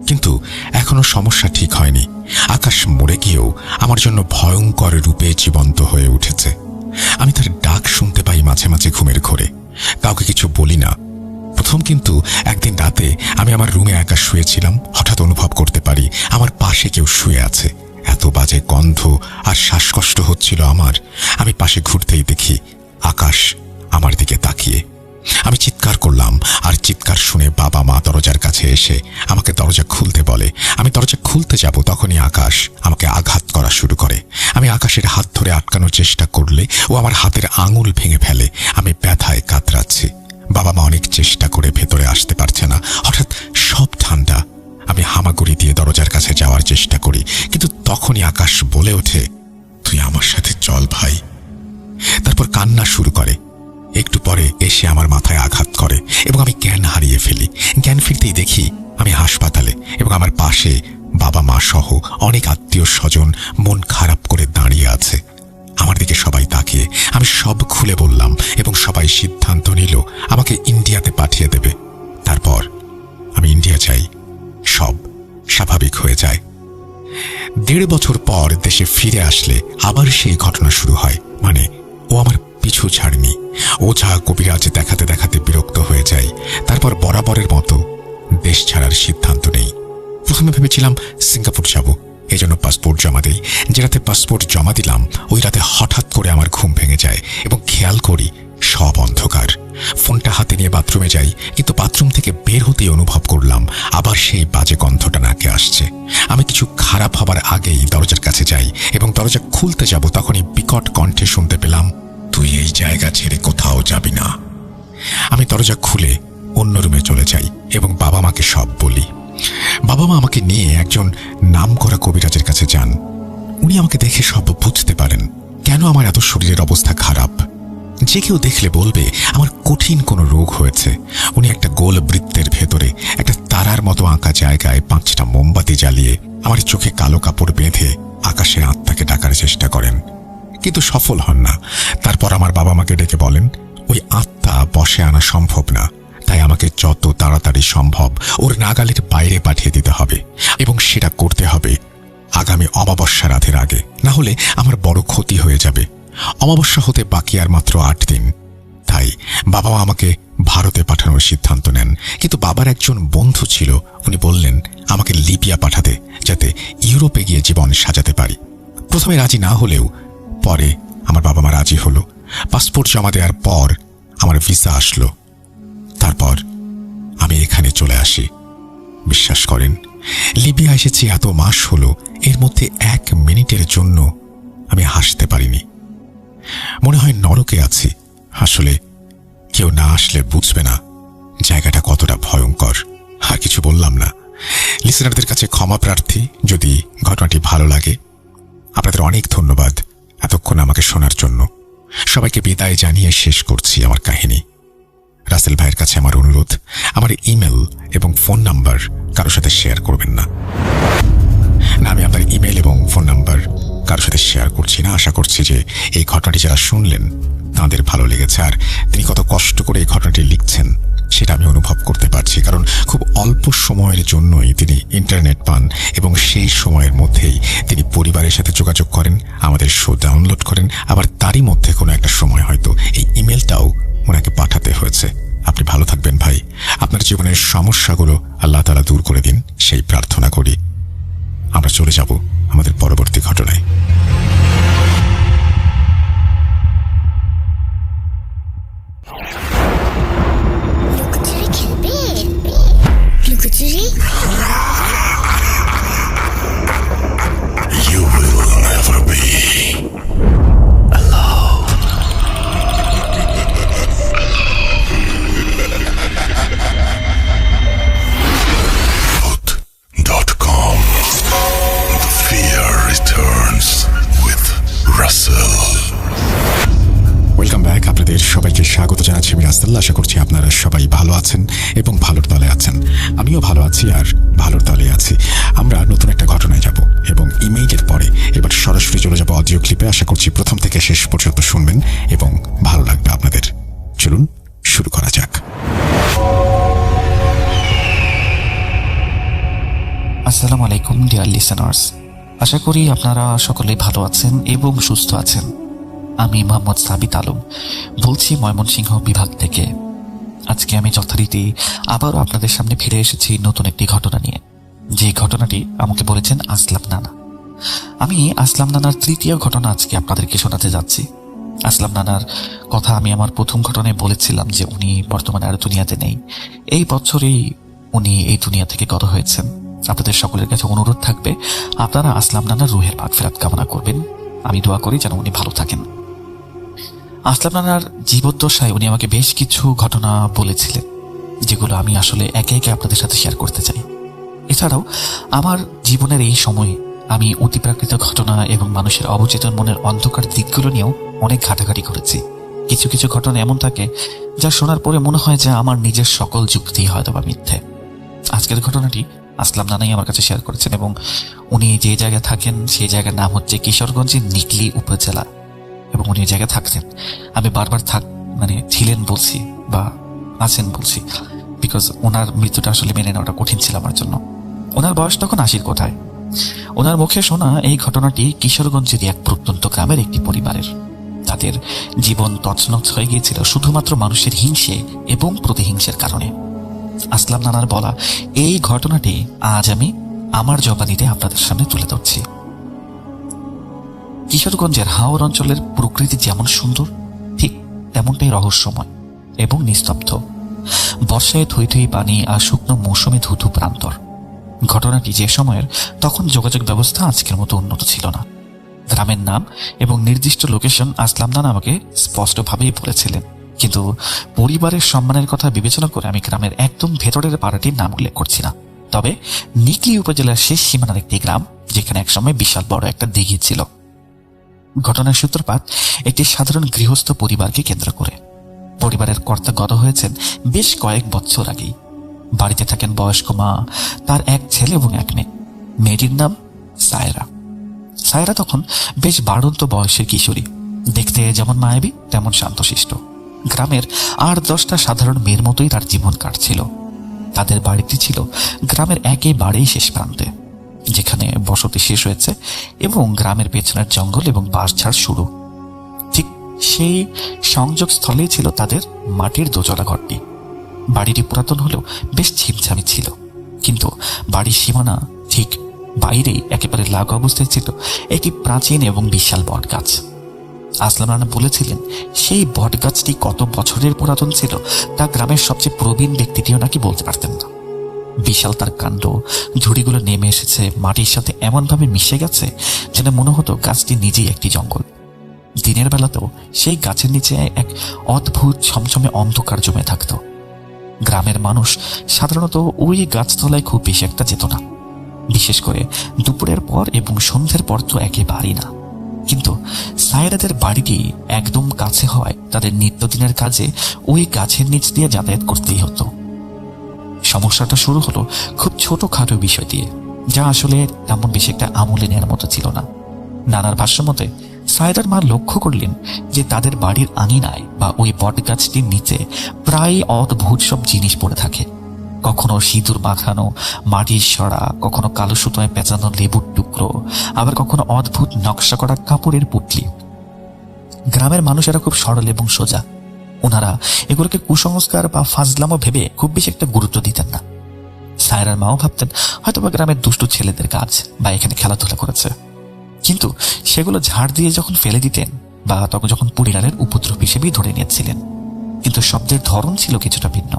কিন্তু এখনো সমস্যা ঠিক হয়নি। আকাশ মরে গিয়েও আমার জন্য ভয়ঙ্কর রূপে জীবন্ত হয়ে উঠেছে। আমি তার ডাক শুনতে পাই মাঝে মাঝে ঘুমের ঘোরে। কাউকে কিছু বলি না। প্রথম কিন্তু একদিন রাতে আমি আমার রুমে একা শুয়েছিলাম, হঠাৎ অনুভব করতে পারি আমার পাশে কেউ শুয়ে আছে। এত বাজে গন্ধ আর শ্বাসকষ্ট হচ্ছিল আমার। আমি পাশে ঘুরতেই দেখি আকাশ আমার দিকে তাকিয়ে। আমি চিৎকার করলাম আর চিৎকার শুনে বাবা মা দরজার কাছে এসে আমাকে দরজা খুলতে বলে। আমি দরজা খুলতে যাব, তখনই আকাশ আমাকে আঘাত করা শুরু করে। আমি আকাশের হাত ধরে আটকানোর চেষ্টা করলে ও আমার হাতের আঙুল ভেঙে ফেলে। আমি ব্যথায় কাতরাচ্ছি। বাবা মা অনেক চেষ্টা করে ভেতরে আসতে পারছে না। হঠাৎ সব ঠান্ডা। আমি হামাগুড়ি দিয়ে দরজার কাছে যাওয়ার চেষ্টা করি, কিন্তু তখনই আকাশ বলে ওঠে, তুই আমার সাথে চল ভাই। তারপর কান্না শুরু করে। একটু পরে এসে আমার মাথায় আঘাত করে এবং আমি জ্ঞান হারিয়ে ফেলি। জ্ঞান ফিরতেই দেখি আমি হাসপাতালে এবং আমার পাশে বাবা মা সহ অনেক আত্মীয় স্বজন মন খারাপ করে দাঁড়িয়ে আছে। আমার দিকে সবাই তাকিয়ে আমি সব খুলে বললাম এবং সবাই সিদ্ধান্ত নিল আমাকে ইন্ডিয়াতে পাঠিয়ে দেবে। তারপর আমি ইন্ডিয়া যাই। সব স্বাভাবিক হয়ে যায়। 1.5 বছর পর দেশে ফিরে আসলে আবার সেই ঘটনা শুরু হয়। মানে ও আমার পিছু ছাড়েনি। ওঝা কবিরাজ দেখাতে দেখাতে বিরক্ত হয়ে যায়। তারপর বরাবরের মতো দেশ ছাড়ার সিদ্ধান্ত নেই। প্রথমে ভেবেছিলাম সিঙ্গাপুর যাব, এজন্য পাসপোর্ট জমা দেই। যে রাতে পাসপোর্ট জমা দিলাম ওই রাতে হঠাৎ করে আমার ঘুম ভেঙে যায় এবং খেয়াল করি সব অন্ধকার। ফোনটা হাতে নিয়ে বাথরুমে যাই, কিন্তু বাথরুম থেকে বের হতেই অনুভব করলাম আবার সেই বাজে গন্ধটা নাকে আসছে। আমি কিছু খারাপ হবার আগেই দরজার কাছে যাই এবং দরজা খুলতে যাব, তখনই বিকট কণ্ঠে শুনতে পেলাম, তুই এই জায়গা ছেড়ে কোথাও যাবি না। আমি দরজা খুলে অন্য রুমে চলে যাই এবং বাবা মাকে সব বলি। বাবা মা আমাকে নিয়ে একজন নামকরা কবিরাজের কাছে যান। উনি আমাকে দেখে সব বুঝতে পারেন কেন আমার এত শরীরের অবস্থা খারাপ। যে কেউ দেখলে বলবে আমার কঠিন কোনো রোগ হয়েছে। উনি একটা গোল বৃত্তের ভেতরে একটা তারার মতো আঁকা জায়গায় 5টা মোমবাতি জ্বালিয়ে আমার চোখে কালো কাপড় বেঁধে আকাশের আত্মাকে ডাকার চেষ্টা করেন, কিন্তু সফল হন না। তারপর আমার বাবা মাকে ডেকে বলেন ওই আত্মা বশে আনা সম্ভব না, তাই আমাকে যত তাড়াতাড়ি সম্ভব ওর নাগালের বাইরে পাঠিয়ে দিতে হবে এবং সেটা করতে হবে আগামী অমাবস্যা রাতের আগে, না হলে আমার বড় ক্ষতি হয়ে যাবে। অমাবস্যা হতে বাকি আর মাত্র 8 দিন। তাই বাবা মা আমাকে ভারতে পাঠানোর সিদ্ধান্ত নেন, কিন্তু বাবার একজন বন্ধু ছিল, উনি বললেন আমাকে লিবিয়া পাঠাতে, যাতে ইউরোপে গিয়ে জীবন সাজাতে পারি। প্রথমে রাজি না হলেও পরে আমার বাবা মা রাজি হলো। পাসপোর্ট জমা দেওয়ার পর আমার ভিসা আসলো। তারপর আমি এখানে চলে আসি। বিশ্বাস করেন, লিবিয়া এসেছি এত মাস হলো, এর মধ্যে 1 মিনিটের জন্য আমি হাসতে পারিনি। মনে হয় নরকে আছি। আসলে কেউ না আসলে বুঝবে না জায়গাটা কতটা ভয়ঙ্কর। আর কিছু বললাম না। লিসেনারদের কাছে ক্ষমা প্রার্থী যদি ঘটনাটি ভালো লাগে। আপনাদের অনেক ধন্যবাদ এতক্ষণ আমাকে শোনার জন্য। সবাইকে বিদায় জানিয়ে শেষ করছি আমার কাহিনী। রাসেল ভাইয়ের কাছে আমার অনুরোধ, আমার ইমেল এবং ফোন নাম্বার কারোর সাথে শেয়ার করবেন না। আমি আপনার ইমেল এবং ফোন নাম্বার কারোর সাথে শেয়ার করছি না। আশা করছি যে এই ঘটনাটি যারা শুনলেন তাদের ভালো লেগেছে। আর তিনি কত কষ্ট করে এই ঘটনাটি লিখছেন সেটা আমি অনুভব করতে পারছি, কারণ খুব অল্প সময়ের জন্যই তিনি ইন্টারনেট পান এবং সেই সময়ের মধ্যেই তিনি পরিবারের সাথে যোগাযোগ করেন, আমাদের শো ডাউনলোড করেন। আবার তারই মধ্যে কোনো একটা সময় হয়তো এই ইমেলটাও ওনাকে পাঠাতে হয়েছে। আপনি ভালো থাকবেন ভাই। আপনার জীবনের সমস্যাগুলো আল্লাহ তাআলা দূর করে দিন সেই প্রার্থনা করি। আমরা চলে যাব আমাদের পরবর্তী ঘটনায়। You will never be alone. Food.com. The fear returns. আশা করছি আপনারা সবাই ভালো আছেন এবং ভালোর তলে আছেন। আমিও ভালো আছি আর ভালোর তলে আছি। আমরা নতুন একটা ঘটনায় যাব এবং ইমেইলের পরে এবার সরাসরি চলে যাব অডিও ক্লিপে। আশা করছি প্রথম থেকে শেষ পর্যন্ত শুনবেন এবং ভালো লাগবে আপনাদের। চলুন শুরু করা যাক। আসসালামু আলাইকুম ডিয়ার লিসেনার্স, আশা করি আপনারা সকলেই ভালো আছেন এবং সুস্থ আছেন। আমি মোহাম্মদ সাবিত আলম বলছি ময়মনসিংহ বিভাগ থেকে। আজকে আমি যথারীতি আবারও আপনাদের সামনে ফিরে এসেছি নতুন একটি ঘটনা নিয়ে, যে ঘটনাটি আমাকে বলেছেন আসলাম নানা। আমি আসলাম নানার তৃতীয় ঘটনা আজকে আপনাদেরকে শোনাতে যাচ্ছি। আসলাম নানার কথা আমি আমার প্রথম ঘটনায় বলেছিলাম যে উনি বর্তমানে আর দুনিয়াতে নেই। এই বছরেই উনি এই দুনিয়া থেকে গত হয়েছেন। আপনাদের সকলের কাছে অনুরোধ থাকবে আপনারা আসলাম নানার রুহের মাগফিরাত কামনা করবেন। আমি দোয়া করি যেন উনি ভালো থাকেন। আসলাম নানার জীবদ্দশায় উনি আমাকে বেশ কিছু ঘটনা বলেছিলেন, যেগুলো আমি আসলে একে একে আপনাদের সাথে শেয়ার করতে চাই। এছাড়াও আমার জীবনের এই সময়ে আমি অতিপ্রাকৃত ঘটনা এবং মানুষের অবচেতন মনের অন্ধকার দিকগুলো নিয়েও অনেক ঘাটাঘাটি করেছি। কিছু কিছু ঘটনা এমন থাকে যা শোনার পরে মনে হয় যে আমার নিজের সকল যুক্তি হয়তো বা মিথ্যে। আজকের ঘটনাটি আসলাম নানাই আমার কাছে শেয়ার করেছেন এবং উনি যে জায়গায় থাকেন সেই জায়গার নাম হচ্ছে কিশোরগঞ্জের নিকলি উপজেলা, এবং উনি এই জায়গায় থাকতেন। আমি বারবার ছিলেন বলছি বা আছেন বলছি, বিকজ ওনার মৃত্যুটা আসলে মেনে নেওয়াটা কঠিন ছিল আমার জন্য। ওনার বয়স তখন 80 কোঠায়। ওনার মুখে শোনা এই ঘটনাটি কিশোরগঞ্জের এক প্রত্যন্ত গ্রামের একটি পরিবারের। তাদের জীবন তছনছ হয়ে গিয়েছিল শুধুমাত্র মানুষের হিংসে এবং প্রতিহিংসের কারণে। আসলাম নানার বলা এই ঘটনাটি আজ আমি আমার জবানিতে আপনাদের সামনে তুলে ধরছি। কিশোরগঞ্জের হাওর অঞ্চলের প্রকৃতি যেমন সুন্দর, ঠিক তেমনটাই রহস্যময় এবং নিস্তব্ধ। বর্ষায় থই থই পানি আর শুকনো মৌসুমে ধুধু প্রান্তর। ঘটনাটি যে সময়ের, তখন যোগাযোগ ব্যবস্থা আজকের মতো উন্নত ছিল না। গ্রামের নাম এবং নির্দিষ্ট লোকেশন আসলাম নানা আমাকে স্পষ্টভাবেই বলেছিলেন, কিন্তু পরিবারের সম্মানের কথা বিবেচনা করে আমি গ্রামের একদম ভেতরের পাড়াটির নাম উল্লেখ করছি না। তবে নিকলি উপজেলার শেষ সীমানার একটি গ্রাম, যেখানে একসময় বিশাল বড় একটা দিঘি ছিল। ঘটনার সূত্রপাত একটি সাধারণ গৃহস্থ পরিবারকে কেন্দ্র করে। পরিবারের কর্তা গত হয়েছেন বেশ কয়েক বছর আগেই। বাড়িতে থাকেন বয়স্ক মা, তার এক ছেলে এবং এক মেয়ে। মেয়েটির নাম সায়রা। সায়রা তখন বেশ বাড়ন্ত বয়সের কিশোরী, দেখতে যেমন মায়াবী তেমন শান্তশিষ্ট। গ্রামের 8-10টা সাধারণ মেয়ের মতোই তার জীবন কাটছিল। তাদের বাড়িটি ছিল গ্রামের একেবারেই শেষ প্রান্তে, যেখানে বসতি শেষ হয়েছে এবং গ্রামের পেছনের জঙ্গল এবং বাঁশঝাড় শুরু। ঠিক সেই সংযোগ স্থলেই ছিল তাদের মাটির দোতলা ঘরটি। বাড়িটি পুরাতন হলেও বেশ ছিমছামি ছিল, কিন্তু বাড়ির সীমানা ঠিক বাইরেই একেবারে লাগু অবস্থায় ছিল একটি প্রাচীন এবং বিশাল বট গাছ। আসলাম রানা বলেছিলেন সেই বট গাছটি কত বছরের পুরাতন ছিল তা গ্রামের সবচেয়ে প্রবীণ ব্যক্তিটিও নাকি বলতে পারতেন না। বিশাল তার কাণ্ড, ঝুড়িগুলো নেমে এসেছে মাটির সাথে এমনভাবে মিশে গেছে যেন মনে হতো গাছটি নিজেই একটি জঙ্গল। দিনের বেলাতেও সেই গাছের নিচে এক অদ্ভুত ছমছমে অন্ধকার জমে থাকত। গ্রামের মানুষ সাধারণত ওই গাছতলায় খুব বেশি একটা যেত না, বিশেষ করে দুপুরের পর এবং সন্ধ্যের পর তো একেবারেই না। কিন্তু সায়রাদের বাড়িটি একদম কাছে হওয়ায় তাদের নিত্যদিনের কাজে ওই গাছের নিচ দিয়ে যাতায়াত করতেই হতো। সমস্যাটা শুরু হলো খুব ছোটখাটো বিষয় দিয়ে, যা আসলে তেমন বেশি একটা আমলে নেওয়ার মতো ছিল না। নানার ভাষ্যমতে সায়রার মা লক্ষ্য করলেন যে তাদের বাড়ির আঙিনায় বা ওই বট গাছটির নিচে প্রায় অদ্ভুত সব জিনিস পড়ে থাকে। কখনো সিঁদুর মাখানো মাটির সরা, কখনো কালো সুতোয় পেঁচানো লেবুর টুকরো, আবার কখনো অদ্ভুত নকশা করা কাপড়ের পুটলি। গ্রামের মানুষেরা খুব সরল এবং সোজা। ওনারা এগুলোকে কুসংস্কার বা ফাজলামো ভেবে খুব বেশি একটা গুরুত্ব দিতেন না। সায়রার মাও ভাবতেন হয়তোবা গ্রামের দুষ্টু ছেলেদের কাজ বা এখানে খেলাধুলা করেছে, কিন্তু সেগুলো ঝাড় দিয়ে যখন ফেলে দিতেন বা তখন যখন পরিবারের উপদ্রব হিসেবেই ধরে নিয়েছিলেন। কিন্তু শব্দের ধরন ছিল কিছুটা ভিন্ন।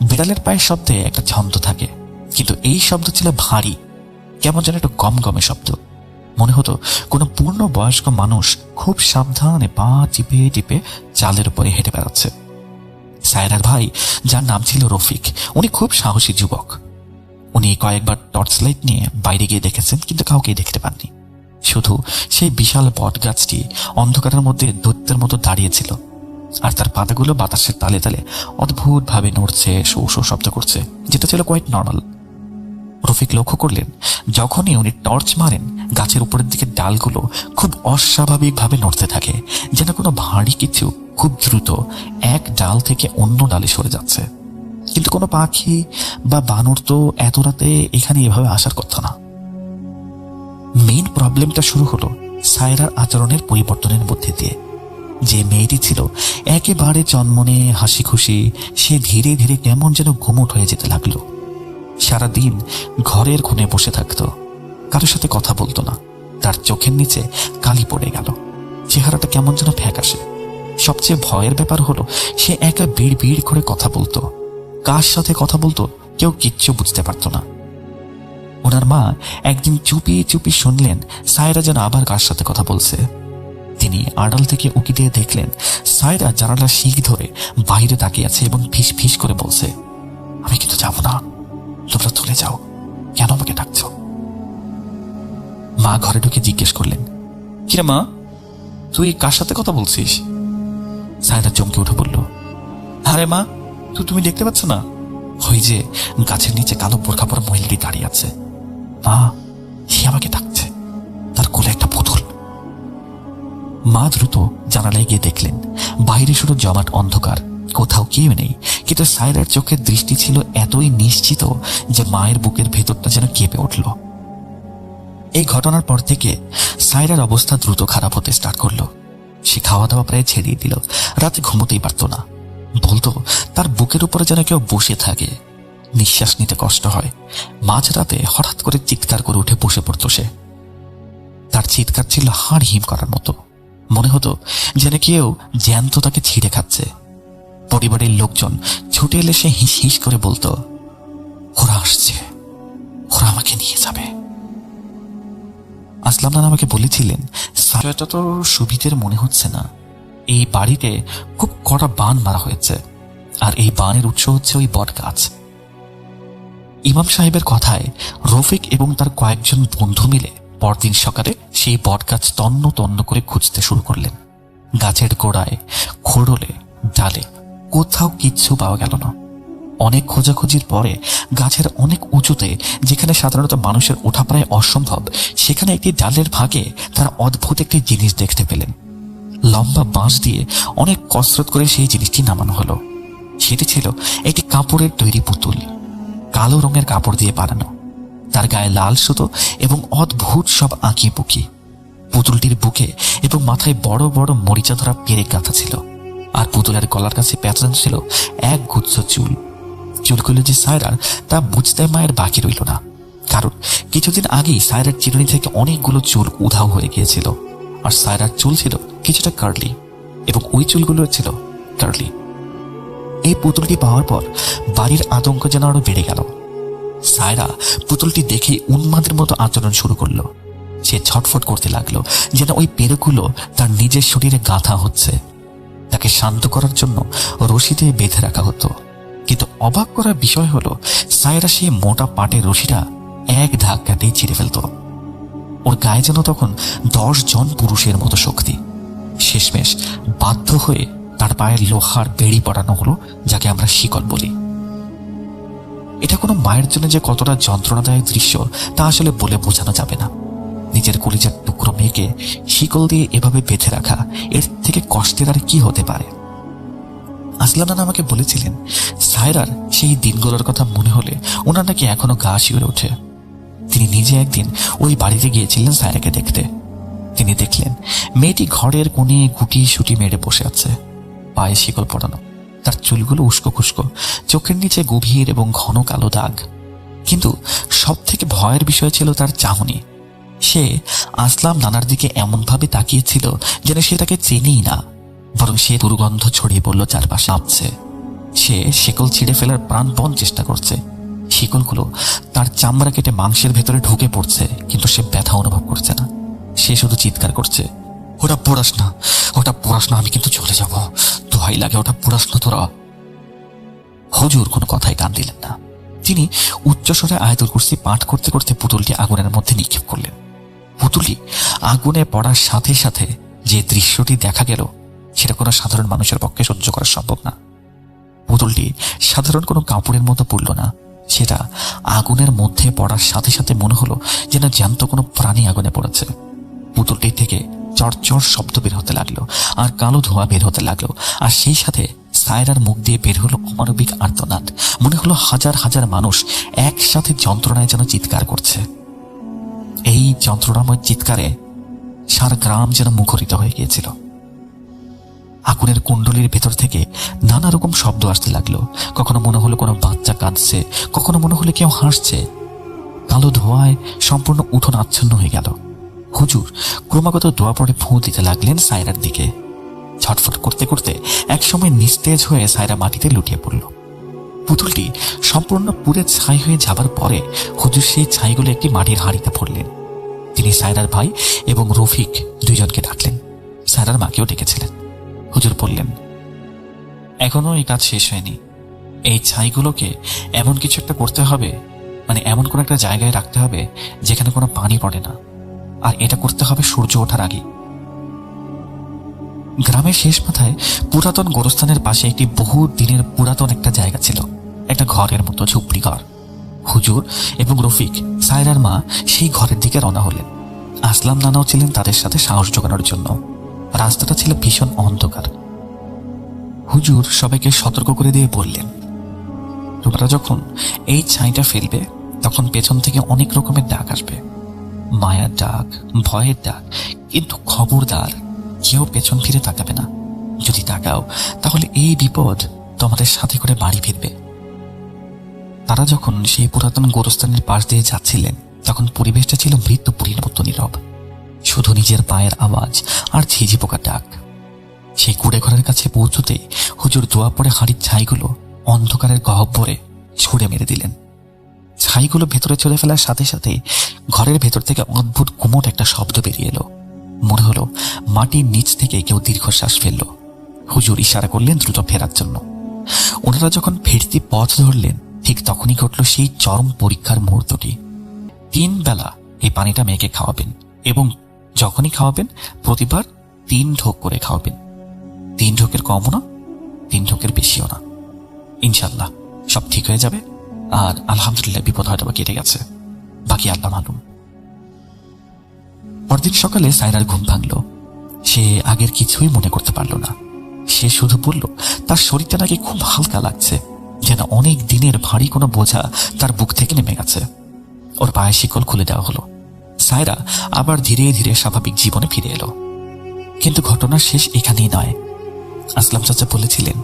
বিড়ালের পায়ের শব্দে একটা ছন্দ থাকে, কিন্তু এই শব্দ ছিল ভারী, কেমন যেন একটা গমগমে শব্দ। মনে হতো কোনো পূর্ণ বয়স্ক মানুষ খুব সাবধানে পা টিপে টিপে চালের উপরে হেঁটে বেড়াচ্ছে। সায়রার ভাই, যার নাম ছিল রফিক, উনি খুব সাহসী যুবক। উনি কয়েকবার টর্চ লাইট নিয়ে বাইরে গিয়ে দেখেছেন, কিন্তু কাউকেই দেখতে পাননি। শুধু সেই বিশাল বট গাছটি অন্ধকারের মধ্যে দৈত্যের মতো দাঁড়িয়েছিল। আর তার পাতাগুলো বাতাসের তালে তালে অদ্ভুতভাবে নড়ছে, শো শো শব্দ করছে, যেটা ছিল কোয়াইট নর্মাল। রফিক লক্ষ্য করলেন যখনই উনি টর্চ মারেন গাছের উপরের দিকে ডালগুলো খুব অস্বাভাবিকভাবে নড়তে থাকে, যেন কোনো ভারী কিছু খুব দ্রুত এক ডাল থেকে অন্য ডালে সরে যাচ্ছে। কিন্তু কোনো পাখি বা বানর তো এত রাতে এখানে এভাবে আসার কথা না। মেইন প্রবলেমটা শুরু হলো সায়রার আচরণের পরিবর্তনের মধ্যে দিয়ে। যে মেয়েটি ছিল একেবারে চনমনে হাসি খুশি, সে ধীরে ধীরে কেমন যেন গুমোট হয়ে যেতে লাগলো। সারাদিন ঘরের কোণে বসে থাকতো, কারোর সাথে কথা বলতো না। তার চোখের নিচে কালি পড়ে গেল, চেহারাটা কেমন যেন ফ্যাকাশে। সবচেয়ে ভয়ের ব্যাপার হলো সে একা বিড় বিড় করে কথা বলতো। কার সাথে কথা বলতো কেউ কিচ্ছু বুঝতে পারত না। ওনার মা একদিন চুপি চুপি শুনলেন সায়রা যেন আবার কার সাথে কথা বলছে। তিনি আড়াল থেকে উকি দিয়ে দেখলেন সায়রা জানালার শিক ধরে বাইরে তাকিয়ে আছে এবং ফিস ফিস করে বলছে, আমি কিন্তু যাব না, তোমরা চলে যাও, কেন আমাকে ডাকছো? মা ঘরে ঢুকে জিজ্ঞেস করলেন, কিরে মা, তুই কার সাথে কথা বলছিস? সায়রা চমকে উঠে বলল, আরে মা, তুমি দেখতে পাচ্ছ না, ওই যে গাছের নিচে কালো বোরখা পরা মহিলাটি দাঁড়িয়ে আছে। মা, সে আমাকে ডাকছে, তার কোলে একটা পুতুল। মা দ্রুত জানালায় গিয়ে দেখলেন বাইরে শুধু জমাট অন্ধকার, কোথাও কেউ নেই। কিন্তু সায়রার চোখের দৃষ্টি ছিল এতই নিশ্চিত যে মায়ের বুকের ভেতরটা যেন কেঁপে উঠল। এই ঘটনার পর থেকে সায়রার অবস্থা দ্রুত খারাপ হতে স্টার্ট করলো। সে খাওয়া দাওয়া প্রায় ছেড়েই দিল, রাতে ঘুমোতেই পারত না। বলতো তার বুকের উপরে যেন কেউ বসে থাকে, নিঃশ্বাস নিতে কষ্ট হয়। মাঝরাতে হঠাৎ করে চিৎকার করে উঠে বসে পড়তো সে। তার চিৎকার ছিল হাড় হিম করার মতো, মনে হতো যেন কেউ জ্যান্ত তাকে ছিঁড়ে খাচ্ছে। পরিবারের লোকজন ছুটে এলে সে হিস হিস করে বলতো, ওরা আসছে, ওরা আমাকে নিয়ে যাবে। আসলাম নানা আমাকে বলেছিলেন, সায়রাটা তো সুবিধের মনে হচ্ছে না, এই বাড়িতে খুব কড়া বান মারা হয়েছে, আর এই বানের উৎস হচ্ছে ওই বট গাছ। ইমাম সাহেবের কথায় রফিক এবং তার কয়েকজন বন্ধু মিলে পরদিন সকালে সেই বট গাছ তন্ন তন্ন করে খুঁজতে শুরু করলেন। গাছের গোড়ায়, খোড়লে, ডালে কোথাও কিচ্ছু পাওয়া গেল না। অনেক খোঁজাখুঁজির পরে গাছের অনেক উঁচুতে, যেখানে সাধারণত মানুষের ওঠা প্রায় অসম্ভব, সেখানে একটি ডালের ভাগে তারা অদ্ভুত একটি জিনিস দেখতে পেলেন। লম্বা বাঁশ দিয়ে অনেক কসরত করে সেই জিনিসটি নামানো হলো। সেটি ছিল একটি কাপড়ের তৈরি পুতুল, কালো রঙের কাপড় দিয়ে বানানো। তার গায়ে লাল সুতো এবং অদ্ভুত সব আঁকি বুকি। পুতুলটির বুকে এবং মাথায় বড় বড় মরিচা ধরা পেরেক গাঁথা ছিল, আর পুতুলের গলার কাছে প্যাঁচানো ছিল এক গুচ্ছ চুল। চুলগুলো যে সায়রার তা বুঝতে মায়ের বাকি রইল না, কারণ কিছুদিন আগেই সায়রার চিরুনি থেকে অনেকগুলো চুল উধাও হয়ে গিয়েছিল। আর সায়রার চুল ছিল কিছুটা কার্লি, এবং ওই চুলগুলো ছিল কার্লি। এই পুতুলটি পাওয়ার পর বাড়ির আতঙ্ক যেন আরো বেড়ে গেল। সায়রা পুতুলটি দেখে উন্মাদের মতো আচরণ শুরু করলো। সে ছটফট করতে লাগলো যেন ওই পেরেকগুলো তার নিজের শরীরে গাঁথা হচ্ছে। তাকে শান্ত করার জন্য রশি দিয়ে বেঁধে রাখা হতো, কিন্তু অবাক করার বিষয় হলো সায়রা সে মোটা পাটের রশিটা এক ধাক্কাতেই ছিঁড়ে ফেলত। ওর গায়ে যেন তখন 10 জন পুরুষের মতো শক্তি। শেষমেশ বাধ্য হয়ে তার পায়ের লোহার বেড়ি পড়ানো হলো, যাকে আমরা শিকল বলি। এটা কোনো মায়ের জন্য যে কতটা যন্ত্রণাদায়ক দৃশ্য তা আসলে বলে বোঝানো যাবে না। নিজের কলিজার টুকরো মেয়েকে শিকল দিয়ে এভাবে বেঁধে রাখা, এর থেকে কষ্টের আর কি হতে পারে? আসলাম নানা আমাকে বলেছিলেন সায়রার সেই দিনগুলোর কথা মনে হলে ওনার নাকি এখনো গা শিউরে ওঠে। তিনি নিজে একদিন ওই বাড়িতে গিয়েছিলেন সায়রাকে দেখতে। তিনি দেখলেন মেয়েটি ঘরের কোণে গুটি সুটি মেরে বসে আছে, পায়ে শিকল পরানো, তার চুলগুলো উস্কো খুস্কো, চোখের নিচে গভীর এবং ঘন কালো দাগ। কিন্তু সব থেকে ভয়ের বিষয় ছিল তার চাহনি। সে আসলাম নানার দিকে এমনভাবে তাকিয়েছিল যেন সে তাকে চেনেই না, বরং সে দুর্গন্ধ ছড়িয়ে পড়ল চারপাশে। ভাবছে সে শিকল ছিঁড়ে ফেলার প্রাণপণ চেষ্টা করছে। শিকলগুলো তার চামড়া কেটে মাংসের ভেতরে ঢুকে পড়ছে, কিন্তু সে ব্যথা অনুভব করছে না। সে শুধু চিৎকার করছে, ওটা পোড়াস না, ওটা পোড়াস না, আমি কিন্তু চলে যাব, দোহাই লাগে, ওটা পোড়াস না তোরা। হুজুর কোনো কথাই কান দিলেন না। তিনি উচ্চস্বরে আয়াতুল কুরসি পাঠ করতে করতে পুতুলটি আগুনের মধ্যে নিক্ষেপ করলেন। পুতুলটি আগুনে পড়ার সাথে সাথে যে দৃশ্যটি দেখা গেল সেটা কোনো সাধারণ মানুষের পক্ষে সহ্য করা সম্ভব না। পুতুলটি সাধারণ কোনো কাপড়ের মতো পড়ল না, সেটা আগুনের মধ্যে পড়ার সাথে সাথে মনে হলো যেন জ্যান্ত কোনো প্রাণী আগুনে পড়েছে। পুতুলটির থেকে চরচর শব্দ বের হতে লাগলো, আর কালো ধোঁয়া বের হতে লাগলো, আর সেই সাথে সায়রার মুখ দিয়ে বের হলো অমানবিক আর্তনাদ। মনে হলো হাজার হাজার মানুষ একসাথে যন্ত্রণায় যেন চিৎকার করছে। এই যন্ত্রণাময় চিৎকারে সারা গ্রাম যেন মুখরিত হয়ে গিয়েছিল। আগুনের কুণ্ডলীর ভেতর থেকে নানা রকম শব্দ আসতে লাগলো। কখনো মনে হলো কোনো বাচ্চা কাঁদছে, কখনো মনে হলো কেউ হাসছে। কালো ধোঁয়ায় সম্পূর্ণ উঠোন আচ্ছন্ন হয়ে গেল। হুজুর ক্রমাগত দোয়া পড়ে ফুঁ দিতে লাগলেন সায়রার দিকে। ছটফট করতে করতে একসময় নিস্তেজ হয়ে সায়রা মাটিতে লুটিয়ে পড়ল। পুতুলটি সম্পূর্ণ পুড়ে ছাই হয়ে যাবার পরে হুজুর সেই ছাইগুলো একটি মাটির হাঁড়িতে ভরলেন। তিনি সায়রার ভাই এবং রফিক দুইজনকে ডাকলেন, সায়রার মাকেও ডেকেছিলেন। হুজুর বললেন, এখনো এই কাজ শেষ হয়নি। এই ছাইগুলোকে এমন কিছু একটা করতে হবে, মানে এমন কোন একটা জায়গায় রাখতে হবে যেখানে কোনো পানি পড়ে না, আর এটা করতে হবে সূর্য ওঠার আগে। গ্রামের শেষ মাথায় পুরাতন গোরস্থানের পাশে একটি বহু দিনের পুরাতন একটা জায়গা ছিল, একটা ঘরের মতো ঝুপড়ি ঘর। হুজুর এবং রফিক সায়রার মা সেই ঘরের দিকে রওনা হলেন। আসলাম নানাও ছিলেন তাদের সাথে সাহস জোগানোর জন্য। রাস্তাটা ছিল ভীষণ অন্ধকার। হুজুর সবাইকে সতর্ক করে দিয়ে বললেন, তোমরা যখন এই ছাইটা ফেলবে তখন পেছন থেকে অনেক রকমের ডাক আসবে, মায়ার ডাক, ভয়ের ডাক, কিন্তু খবরদার কেউ পেছন ফিরে তাকাবে না। যদি তাকাও তাহলে এই বিপদ তোমাদের সাথে করে বাড়ি ফিরবে। তারা যখন সেই পুরাতন গোরস্থানের পাশ দিয়ে যাচ্ছিলেন তখন পরিবেশটা ছিল মৃত্যুপুরীর মতো নীরব। শুধু নিজের পায়ের আওয়াজ আর ঝিঝি পোকার ডাক। সেই কুড়ে ঘরের কাছে পৌঁছতেই হুজুর দোয়া পড়ে হাঁড়ির ছাইগুলো অন্ধকারের গহ্বরে ছুঁড়ে মেরে দিলেন। ছাইগুলো ভেতরে চলে ফেলার সাথে সাথে ঘরের ভেতর থেকে অদ্ভুত গুমোট একটা শব্দ বেরিয়ে এলো। মনে হলো মাটির নিচ থেকে কেউ দীর্ঘশ্বাস ফেলল। হুজুর ইশারা করলেন দ্রুত ফেরার জন্য। ওনারা যখন ফিরতি পথ ধরলেন ঠিক তখনই ঘটল সেই চরম পরীক্ষার মুহূর্তটি। 3 বেলা এই পানিটা মেয়েকে খাওয়াবেন, এবং যখনই খাওয়াবেন প্রতিবার 3 ঢোক করে খাওয়াবেন। 3 ঢোকের কমও না, 3 ঢোকের বেশিও না। ইনশাল্লাহ সব ঠিক হয়ে যাবে, আর আলহামদুলিল্লাহ বিপদ হয়তো বা কেটে গেছে, বাকি আল্লাহ মালুম। পরদিন সকালে সায়রার ঘুম ভাঙল। সে আগের কিছুই মনে করতে পারল না। সে শুধু বলল তার শরীরটা নাকি খুব হালকা লাগছে, যেন অনেক দিনের ভারী কোনো বোঝা তার বুক থেকে নেমে গেছে। ওর পায়ের শিকল খুলে দেওয়া হলো। সায়রা আবার ধীরে ধীরে স্বাভাবিক জীবনে ফিরে এলো। কিন্তু ঘটনার শেষ এখানেই নয়। আসলাম চাচা বলেছিলেন,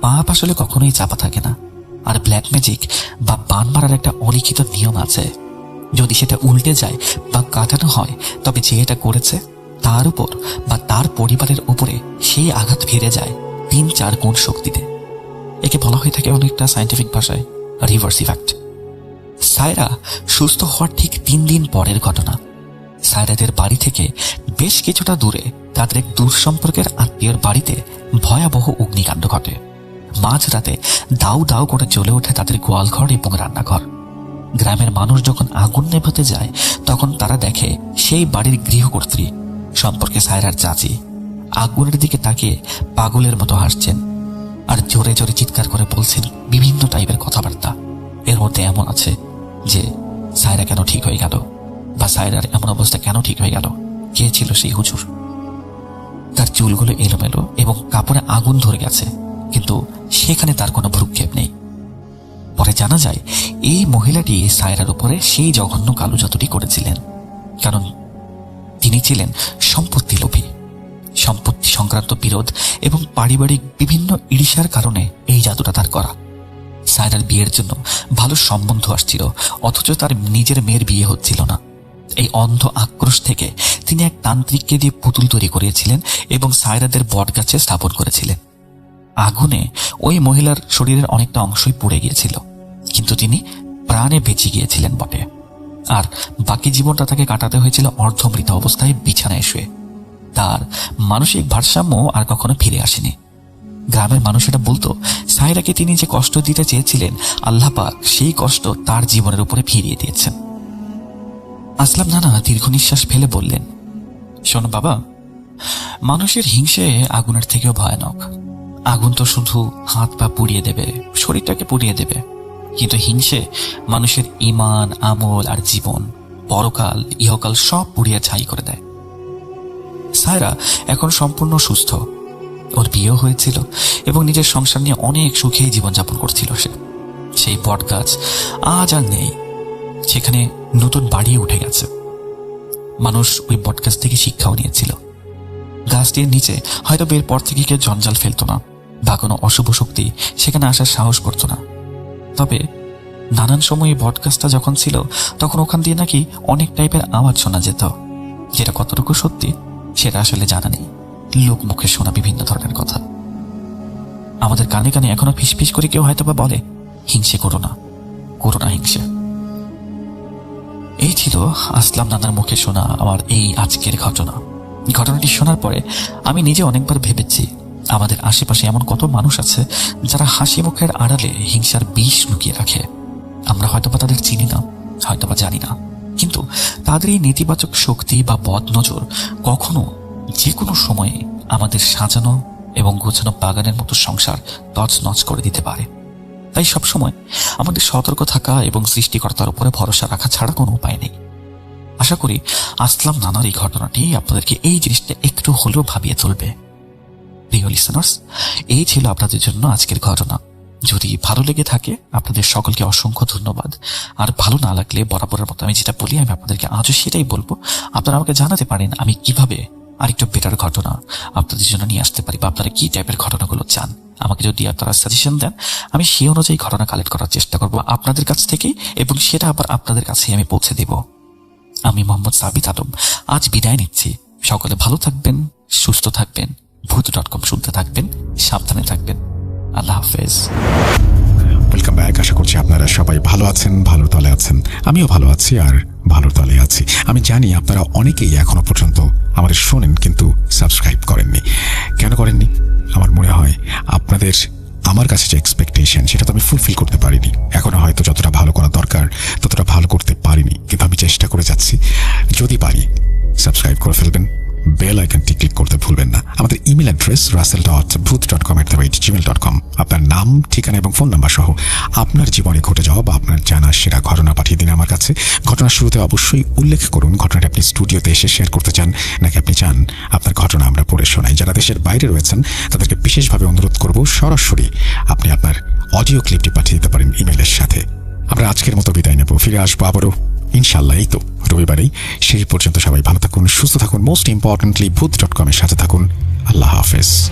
পাপ আসলে কখনোই চাপা থাকে না, আর ব্ল্যাক ম্যাজিক বা বান মারার একটা অলিখিত নিয়ম আছে। যদি সেটা উল্টে যায় বা কাটানো হয় তবে যে এটা করেছে তার উপর বা তার পরিবারের উপরে সেই আঘাত ফিরে যায় 3-4 গুণ শক্তিতে। একে বলা হয়ে থাকে অনেকটা সায়েন্টিফিক ভাষায় রিভার্স ইফেক্ট। সায়রা সুস্থ হওয়ার ঠিক 3 দিন পরের ঘটনা। সায়রাদের বাড়ি থেকে বেশ কিছুটা দূরে তাদের এক দূর সম্পর্কের আত্মীয়র বাড়িতে ভয়াবহ অগ্নিকাণ্ড ঘটে। মাঝরাতে দাউ দাউ করে জ্বলে ওঠে তাদের গোয়ালঘর এবং রান্নাঘর। গ্রামের মানুষ যখন আগুন নেভাতে যায় তখন তারা দেখে সেই বাড়ির গৃহকর্ত্রী সম্পর্কে সায়রার চাচি আগুনের দিকে তাকিয়ে পাগলের মতো হাসছেন, আর জোরে জোরে চিৎকার করে বলছেন বিভিন্ন টাইপের কথাবার্তা। এর মধ্যে এমন আছে যে সায়রা কেন ঠিক হয়ে গেল, বা সায়রার এমন অবস্থা কেন ঠিক হয়ে গেল, কে ছিল সেই হুজুর। তার চুলগুলো এলোমেলো এবং কাপড়ে আগুন ধরে গেছে, কিন্তু সেখানে তার কোনো ভ্রুক্ষেপ নেই। পরে জানা যায় এই মহিলাটি সায়রার উপরে সেই জঘন্য কালো জাদুটি করেছিলেন, কারণ তিনি ছিলেন সম্পত্তি লোভী। সম্পত্তি সংক্রান্ত বিরোধ এবং পারিবারিক বিভিন্ন ঈর্ষার কারণে এই জাদুটা তার করা। সায়রার বিয়ের জন্য ভালো সম্বন্ধ আসছিল, অথচ তার নিজের মেয়ের বিয়ে হচ্ছিল না। এই অন্ধ আক্রোশ থেকে তিনি এক তান্ত্রিককে দিয়ে পুতুল তৈরি করিয়েছিলেন এবং সায়রাদের বটগাছে স্থাপন করেছিলেন। আগুনে ওই মহিলার শরীরের অনেকটা অংশই পুড়ে গিয়েছিল, কিন্তু তিনি প্রাণে বেঁচে গিয়েছিলেন বটে। আর বাকি জীবনটা তাকে কাটাতে হয়েছিল অর্ধমৃত অবস্থায় বিছানায় শুয়ে। তার মানসিক ভারসাম্য আর কখনো ফিরে আসেনি। গ্রামের মানুষেরা বলতো সায়রাকে তিনি যে কষ্ট দিতে চেয়েছিলেন আল্লাহ পাক সেই কষ্ট তার জীবনের উপরে ফিরিয়ে দিয়েছেন। আসলাম নানা দীর্ঘ নিঃশ্বাস ফেলে বললেন, শোনো বাবা, মানুষের হিংসে আগুনের থেকেও ভয়ানক। আগুন তো শুধু হাত পা পুড়িয়ে দেবে, শরীরটাকে পুড়িয়ে দেবে, কিন্তু হিংসে মানুষের ঈমান, আমল আর জীবন, পরকাল ইহকাল সব পুড়িয়ে ছাই করে দেয়। সায়রা এখন সম্পূর্ণ সুস্থ। ওর বিয়েও হয়েছিল এবং নিজের সংসার নিয়ে অনেক সুখেই জীবনযাপন করছিল সে। সেই বট গাছ আজ আর নেই, সেখানে নতুন বাড়ি উঠে গেছে। মানুষ ওই বট গাছ থেকে শিক্ষাও নিয়েছিল। গাছটির নিচে হয়তো এর পর থেকে কেউ জঞ্জাল ফেলতো না বা কোনো অশুভ শক্তি সেখানে আসার সাহস করতো না। তবে নানান সময়ে বট গাছটা যখন ছিল তখন ওখান দিয়ে নাকি অনেক টাইপের আওয়াজ শোনা যেত, যেটা কতটুকু সত্যি সেটা আসলে জানা নেই। লোক মুখে শোনা বিভিন্ন ধরনের কথা। আমাদের কানে কানে এখনো ফিসফিস করে কেউ হয়তো বা বলে, হিংসে করো না, করো না হিংসে। এই ছিল আসলাম নানার মুখে শোনা আমার এই আজকের ঘটনা। ঘটনাটি শোনার পরে আমি নিজে অনেকবার ভেবেছি, আমাদের আশেপাশে এমন কত মানুষ আছে যারা হাসি মুখের আড়ালে হিংসার বিষ লুকিয়ে রাখে। আমরা হয়তোবা তাদের চিনি না, হয়তোবা জানি না, কিন্তু তাদের এই নেতিবাচক শক্তি বা বদ নজর কখনো যে কোনো সময়ে আমাদের সাজানো এবং গোছানো বাগানের মতো সংসার তছনছ করে দিতে পারে। তাই সবসময় আমাদের সতর্ক থাকা এবং সৃষ্টিকর্তার উপরে ভরসা রাখা ছাড়া কোনো উপায় নেই। আশা করি আসলাম নানার এই ঘটনাটি আপনাদেরকে এই জিনিসটা একটু হলেও ভাবিয়ে তুলবে। প্রিয় লিসেনার্স, এই ছিল আপনাদের জন্য আজকের ঘটনা। যদি ভালো লেগে থাকে আপনাদের সকলকে অসংখ্য ধন্যবাদ। আর ভালো না লাগলে বরাবরের মতো আমি যেটা বলি, আমি আপনাদেরকে আজও সেটাই বলবো। আপনারা আমাকে জানাতে পারেন আমি কিভাবে আরেকটু বেটার ঘটনা আপনাদের জন্য নিয়ে আসতে পারি, বা আপনারা কি টাইপের ঘটনাগুলো চান। আমাকে যদি আপনারা সাজেশন দেন, আমি সেই অনুযায়ী ঘটনা কালেক্ট করার চেষ্টা করবো আপনাদের কাছ থেকে, এবং সেটা আবার আপনাদের কাছে আমি পৌঁছে দেব। আমি মোহাম্মদ সাবিত আলম আজ বিদায় নিচ্ছি। সকলে ভালো থাকবেন, সুস্থ থাকবেন, ভূত.com শুনতে থাকবেন, সাবধানে থাকবেন। আল্লাহ হাফেজ। Welcome back. আশা করছি আপনারা সবাই ভালো আছেন, ভালোর তলে আছেন। আমিও ভালো আছি আর ভালোর তলে আছি। আমি জানি আপনারা অনেকেই এখনো পর্যন্ত আমাদের শোনেন কিন্তু সাবস্ক্রাইব করেননি। কেন করেননি? আমার মনে হয় আপনাদের আমার কাছে যে এক্সপেকটেশন সেটা তো আমি ফুলফিল করতে পারিনি। এখনো হয়তো যতটা ভালো করা দরকার ততটা ভালো করতে পারিনি, কিন্তু আমি চেষ্টা করে যাচ্ছি। যদি পারি সাবস্ক্রাইব করে ফেলবেন, বেল আইকনটি ক্লিক করতে ভুলবেন না। আমাদের ইমেল অ্যাড্রেস russell.booth.com@gmail.com। আপনার নাম, ঠিকানা এবং ফোন নাম্বার সহ আপনার জীবনে ঘটে যাওয়া বা আপনার জানা সেরা ঘটনা পাঠিয়ে দিন আমার কাছে। ঘটনার শুরুতে অবশ্যই উল্লেখ করুন ঘটনাটি আপনি স্টুডিওতে এসে শেয়ার করতে চান নাকি আপনি চান আপনার ঘটনা আমরা পড়ে শোনাই। যারা দেশের বাইরে রয়েছেন তাদেরকে বিশেষভাবে অনুরোধ করব সরাসরি আপনি আপনার অডিও ক্লিপটি পাঠিয়ে দিতে পারেন ইমেলের সাথে। আমরা আজকের মতো বিদায় নেব, ফিরে আসবো আবারও ইনশাল্লাহ এই তো রবিবারেই। সেই পর্যন্ত সবাই ভালো থাকুন, সুস্থ থাকুন, মোস্ট ইম্পর্টেন্টলি ভূত.com এর সাথে থাকুন। আল্লাহ হাফেজ।